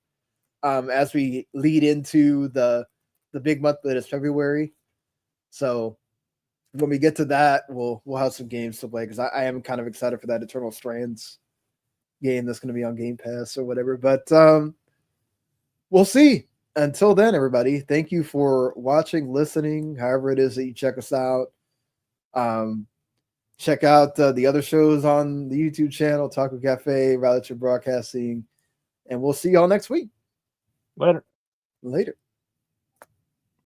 S1: As we lead into the big month that is February. So when we get to that, we'll have some games to play because I am kind of excited for that Eternal Strands game that's going to be on Game Pass or whatever. But we'll see. until then, everybody, thank you for watching, listening, however it is that you check us out. Check out the other shows on the YouTube channel, Taco Cafe, Relative Broadcasting, and we'll see y'all next week.
S2: Later.
S1: Later.